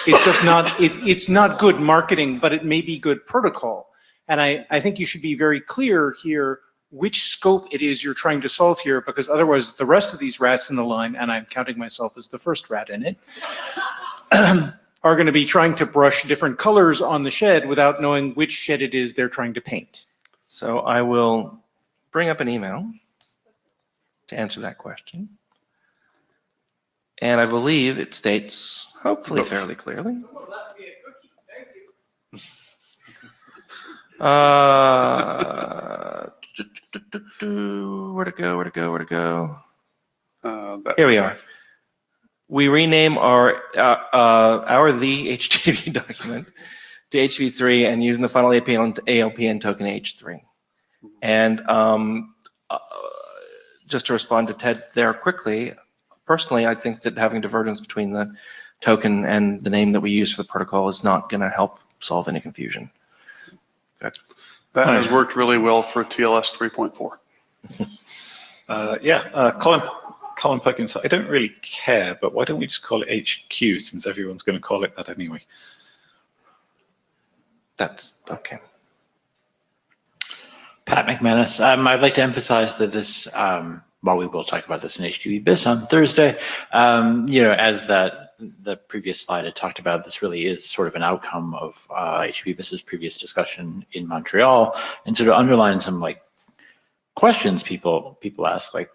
It's just not, it's not good marketing, but it may be good protocol. And I think you should be very clear here which scope it is you're trying to solve here, because otherwise the rest of these rats in the line, and I'm counting myself as the first rat in it, are going to be trying to brush different colors on the shed without knowing which shed it is they're trying to paint. So I will bring up an email to answer that question. And I believe it states, hopefully fairly clearly. Where to go? Here we are. We rename our the HTTP document to HTTP3 and using the final ALPN token H3. And just to respond to Ted there quickly, personally, I think that having divergence between the token and the name that we use for the protocol is not going to help solve any confusion. That has worked really well for TLS 3.4. Colin Perkins, I don't really care, but why don't we just call it HQ since everyone's going to call it that anyway? That's okay. Pat McManus, I'd like to emphasize that this, while we will talk about this in HTTP on Thursday, as the previous slide had talked about, this really is sort of an outcome of HTTP's previous discussion in Montreal, and sort of underline some questions people ask, like,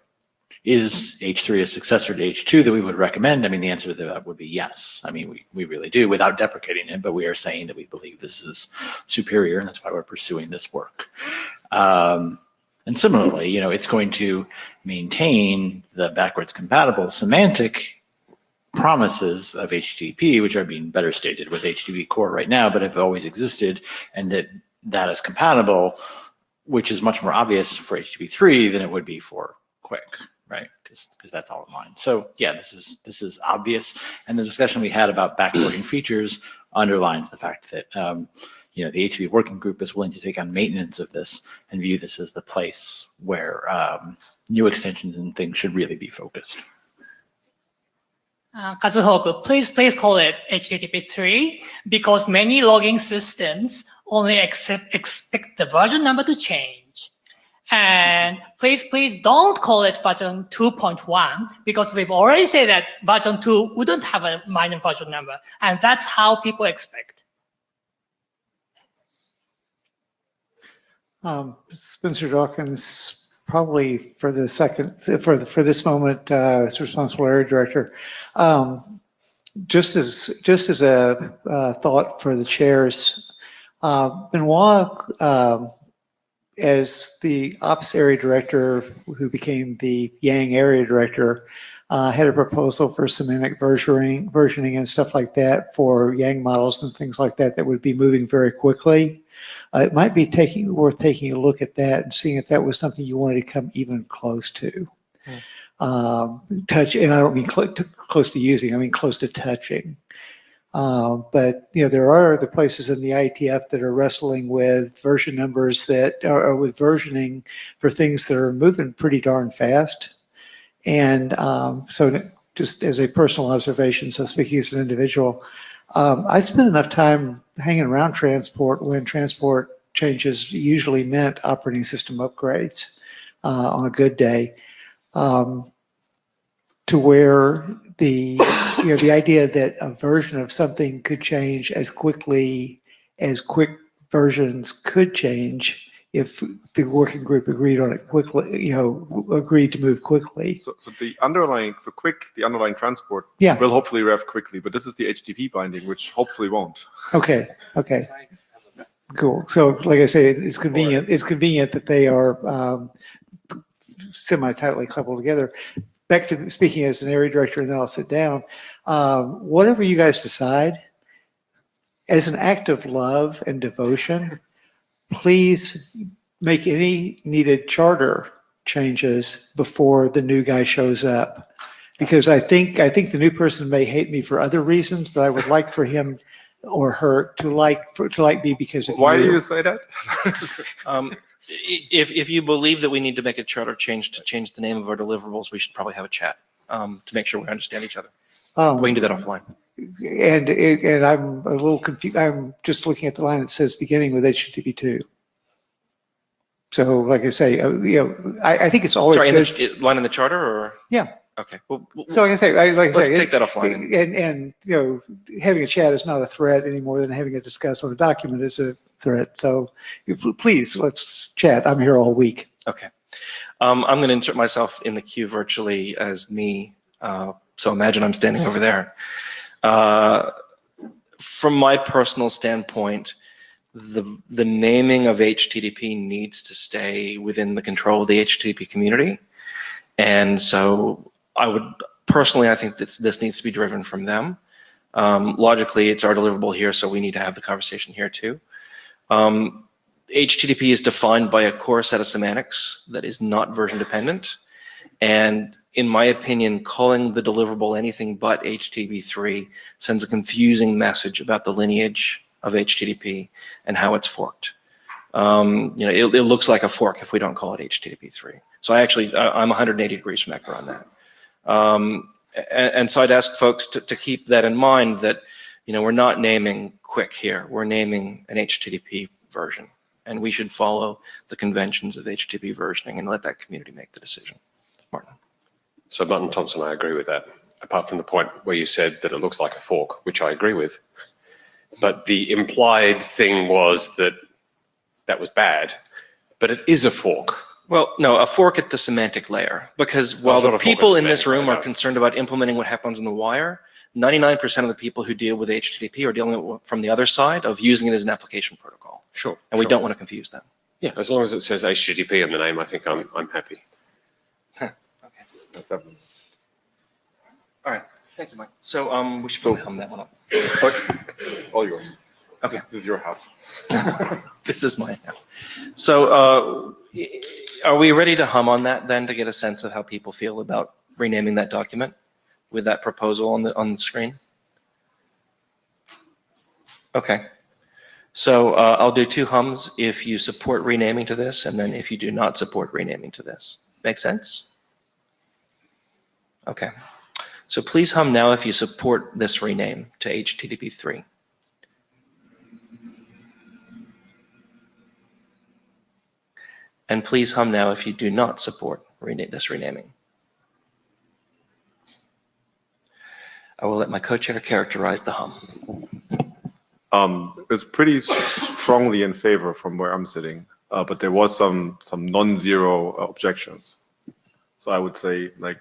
is H3 a successor to H2 that we would recommend? I mean, the answer to that would be yes. I mean, we really do, without deprecating it, but we are saying that we believe this is superior, and that's why we're pursuing this work. And similarly, it's going to maintain the backwards compatible semantic promises of HTTP, which are being better stated with HTTP core right now, but have always existed, and that is compatible, which is much more obvious for HTTP3 than it would be for QUIC, right? Because that's all in line. So yeah, this is obvious, and the discussion we had about backwarding features underlines the fact that the HTTP working group is willing to take on maintenance of this and view this as the place where new extensions and things should really be focused. Kazuhoku, please call it HTTP3 because many logging systems only expect the version number to change. And please don't call it version 2.1 because we've already said that version 2 wouldn't have a minor version number, and that's how people expect. Spencer Dawkins, probably for the for this moment, as responsible area director. Just as a thought for the chairs, Benoit, as the ops area director who became the Yang area director, had a proposal for semantic versioning and stuff like that for Yang models and things like that would be moving very quickly. It might be worth taking a look at that and seeing if that was something you wanted to come even close to. Touch, and I don't mean close to using, I mean close to touching. But there are other places in the IETF that are wrestling with version numbers that are with versioning for things that are moving pretty darn fast. And so just as a personal observation, so speaking as an individual, I spent enough time hanging around transport when transport changes usually meant operating system upgrades on a good day. to where the idea that a version of something could change as quickly as quick versions could change if the working group agreed on it quickly, agreed to move quickly. So the underlying transport Yeah. will hopefully rev quickly, but this is the HTTP binding, which hopefully won't. Okay. Cool. So like I say, it's convenient that they are semi-tightly coupled together. Back to speaking as an area director, and then I'll sit down. Whatever you guys decide, as an act of love and devotion, please make any needed charter changes before the new guy shows up. Because I think the new person may hate me for other reasons, but I would like for him or her to like me because of Why you. do you say that? If you believe that we need to make a charter change to change the name of our deliverables, we should probably have a chat to make sure we understand each other. We can do that offline. And I'm a little confused. I'm just looking at the line that says beginning with HTTP2. So, like I say, I think it's always Sorry, good. in the line in the charter, or Yeah. Okay. Well, So, like I say, let's take that offline. And having a chat is not a threat any more than having a discuss on a document is a threat. So, please let's chat. I'm here all week. Okay. I'm going to insert myself in the queue virtually as me. So imagine I'm standing over there. From my personal standpoint, the naming of HTTP needs to stay within the control of the HTTP community. And so I think that this needs to be driven from them. Logically, it's our deliverable here, so we need to have the conversation here too. HTTP is defined by a core set of semantics that is not version dependent. And in my opinion, calling the deliverable anything but HTTP3 sends a confusing message about the lineage of HTTP and how it's forked. It looks like a fork if we don't call it HTTP3. So I'm 180 degrees from Ecker on that. And so I'd ask folks to keep that in mind, that we're not naming QUIC here. We're naming an HTTP version, and we should follow the conventions of HTTP versioning and let that community make the decision. Martin. So Martin Thompson, I agree with that, apart from the point where you said that it looks like a fork, which I agree with. But the implied thing was that was bad, but it is a fork. Well, no, a fork at the semantic layer, because while the people in this room are concerned about implementing what happens in the wire, 99% of the people who deal with HTTP are dealing with it from the other side of using it as an application protocol. Sure. And we don't want to confuse them. Yeah, as long as it says HTTP in the name, I think I'm happy. That's that. All right, thank you, Mike. So we should probably hum that one up. All yours. Okay. This is your house. This is my house. So are we ready to hum on that then, to get a sense of how people feel about renaming that document with that proposal on the screen? Okay. So I'll do 2 hums if you support renaming to this, and then if you do not support renaming to this. Make sense? Okay. So please hum now if you support this rename to HTTP3. And please hum now if you do not support this renaming. I will let my co-chair characterize the hum. It's pretty strongly in favor from where I'm sitting, but there was some non-zero objections. So I would say like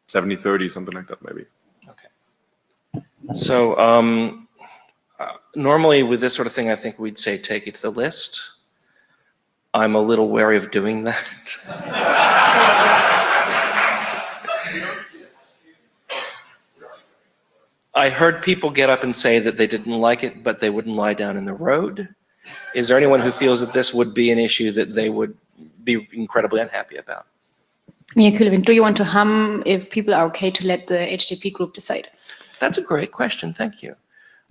70-30, something like that, maybe. Okay. So normally with this sort of thing, I think we'd say take it to the list. I'm a little wary of doing that. I heard people get up and say that they didn't like it, but they wouldn't lie down in the road. Is there anyone who feels that this would be an issue that they would be incredibly unhappy about? Mia Kulevin, do you want to hum if people are okay to let the HTTP group decide? That's a great question. Thank you.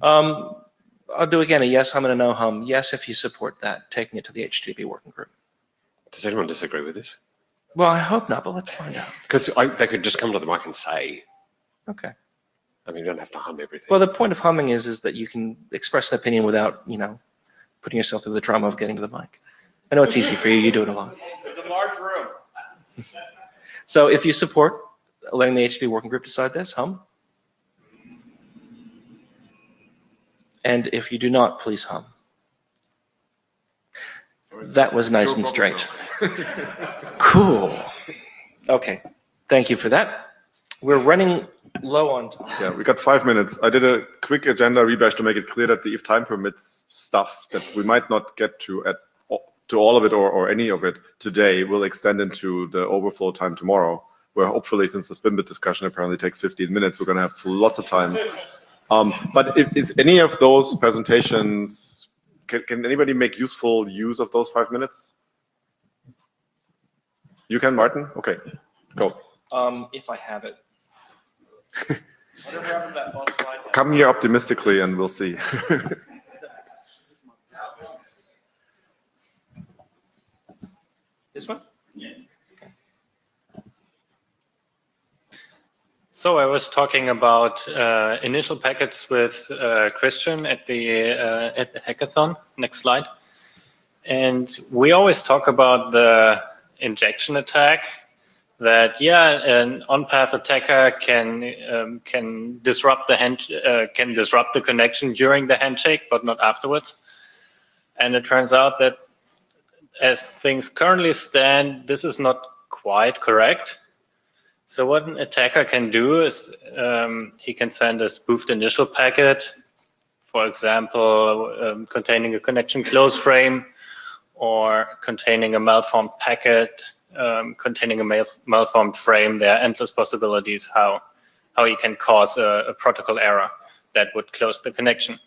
I'll do again a yes hum and a no hum. Yes, if you support that, taking it to the HTTP working group. Does anyone disagree with this? Well, I hope not, but let's find out. Because they could just come to the mic and say. Okay. I mean, you don't have to hum everything. Well, the point of humming is that you can express an opinion without, putting yourself through the trauma of getting to the mic. I know it's easy for you. You do it a lot. It's a large room. So if you support letting the HTTP working group decide this, hum. And if you do not, please hum. That was nice and straight. Cool. Okay, thank you for that. We're running low on time. Yeah, we got 5 minutes. I did a quick agenda rebash to make it clear that the if time permits stuff that we might not get to all of it or any of it today will extend into the overflow time tomorrow, where hopefully, since the spin bit discussion apparently takes 15 minutes, we're going to have lots of time. But is any of those presentations, can anybody make useful use of those 5 minutes? You can, Martin? Okay, go. If I have it. Whatever happened to that one slide? Come here optimistically and we'll see. This one? Yes. So I was talking about initial packets with Christian at the hackathon. Next slide. And we always talk about the injection attack. That an on-path attacker can disrupt the connection during the handshake, but not afterwards. And it turns out that as things currently stand, this is not quite correct. So what an attacker can do is he can send a spoofed initial packet, for example, containing a connection close frame or containing a malformed packet, containing a malformed frame. There are endless possibilities how you can cause a protocol error that would close the connection.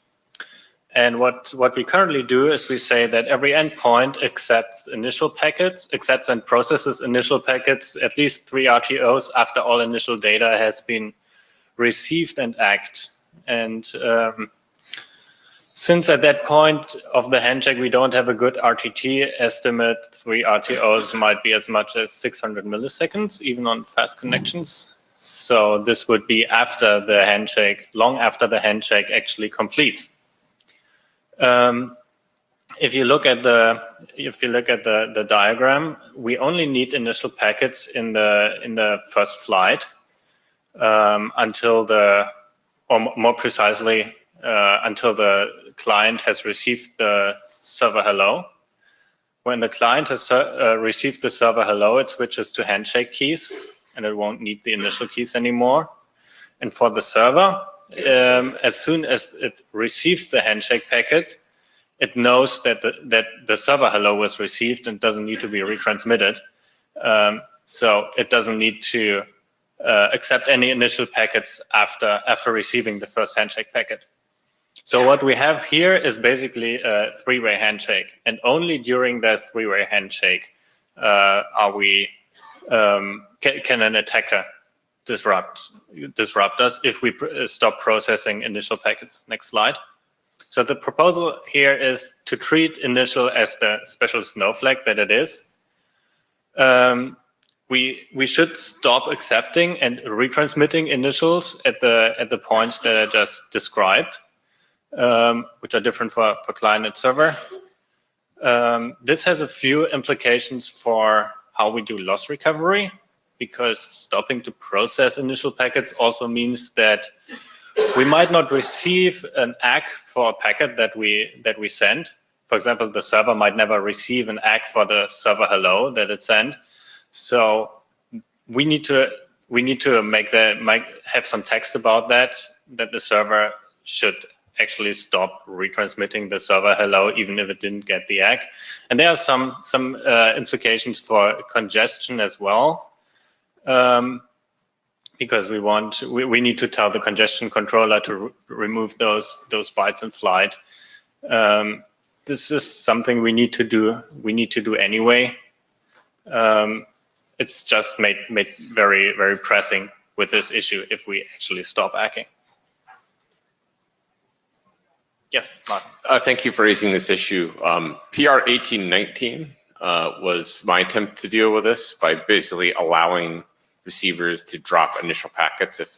And what we currently do is we say that every endpoint accepts and processes initial packets, at least 3 RTOs after all initial data has been received and ACKed. And since at that point of the handshake we don't have a good RTT estimate, 3 RTOs might be as much as 600 milliseconds, even on fast connections. So this would be after the handshake, long after the handshake actually completes. If you look at the diagram, we only need initial packets in the first flight until more precisely, until the client has received the server hello. When the client has received the server hello, it switches to handshake keys, and it won't need the initial keys anymore. And for the server, as soon as it receives the handshake packet, it knows that the server hello was received and doesn't need to be retransmitted. So it doesn't need to accept any initial packets after receiving the first handshake packet. So what we have here is basically a 3-way handshake, and only during that 3-way handshake can an attacker disrupt us if we stop processing initial packets. Next slide. So the proposal here is to treat initial as the special snowflake that it is. We should stop accepting and retransmitting initials at the points that I just described, which are different for client and server. This has a few implications for how we do loss recovery, because stopping to process initial packets also means that we might not receive an ACK for a packet that we send. For example, the server might never receive an ACK for the server hello that it sent. So we need to have some text about that the server should actually stop retransmitting the server hello even if it didn't get the ACK. And there are some implications for congestion as well. Because we need to tell the congestion controller to remove those bytes in flight. This is something we need to do. We need to do anyway. It's just made very, very pressing with this issue if we actually stop hacking. Yes, Martin. Thank you for raising this issue. PR 1819 was my attempt to deal with this by basically allowing receivers to drop initial packets if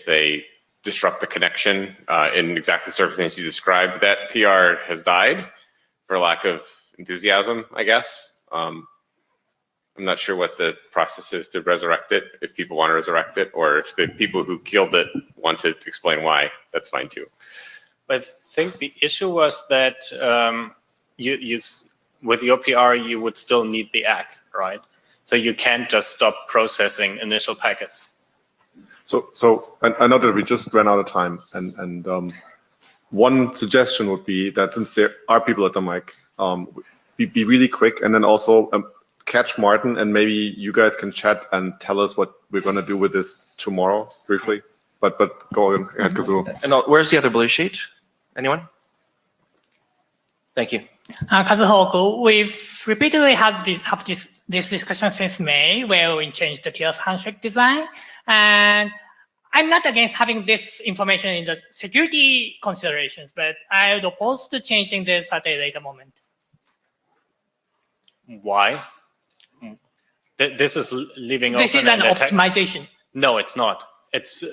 they disrupt the connection in exactly the circumstances you described. That PR has died for lack of enthusiasm, I guess. I'm not sure what the process is to resurrect it, if people want to resurrect it, or if the people who killed it want to explain why, that's fine too. I think the issue was that with your PR, you would still need the ACK, right? So you can't just stop processing initial packets. So I know that we just ran out of time, and one suggestion would be that since there are people at the mic, be really quick, and then also catch Martin, and maybe you guys can chat and tell us what we're going to do with this tomorrow, briefly. But go ahead, Kazuo. And where's the other blue sheet? Anyone? Thank you. Kazuho, we've repeatedly had this discussion since May, where we changed the TLS handshake design. And I'm not against having this information in the security considerations, but I would oppose to changing this at a later moment. Why? This is leaving open. This is an optimization. No, it's not. It's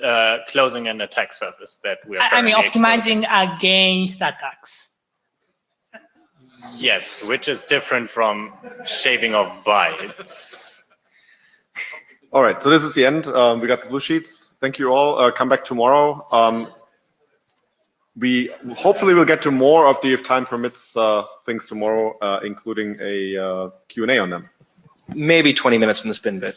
closing an attack surface that we are. I mean, optimizing exposing. against attacks. Yes, which is different from shaving off bytes. All right, so this is the end. We got the blue sheets. Thank you all. Come back tomorrow. We hopefully will get to more of the, if time permits, things tomorrow, including a Q&A on them. Maybe 20 minutes in the spin bit.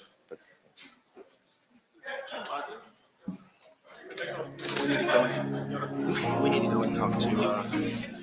We need to go and talk to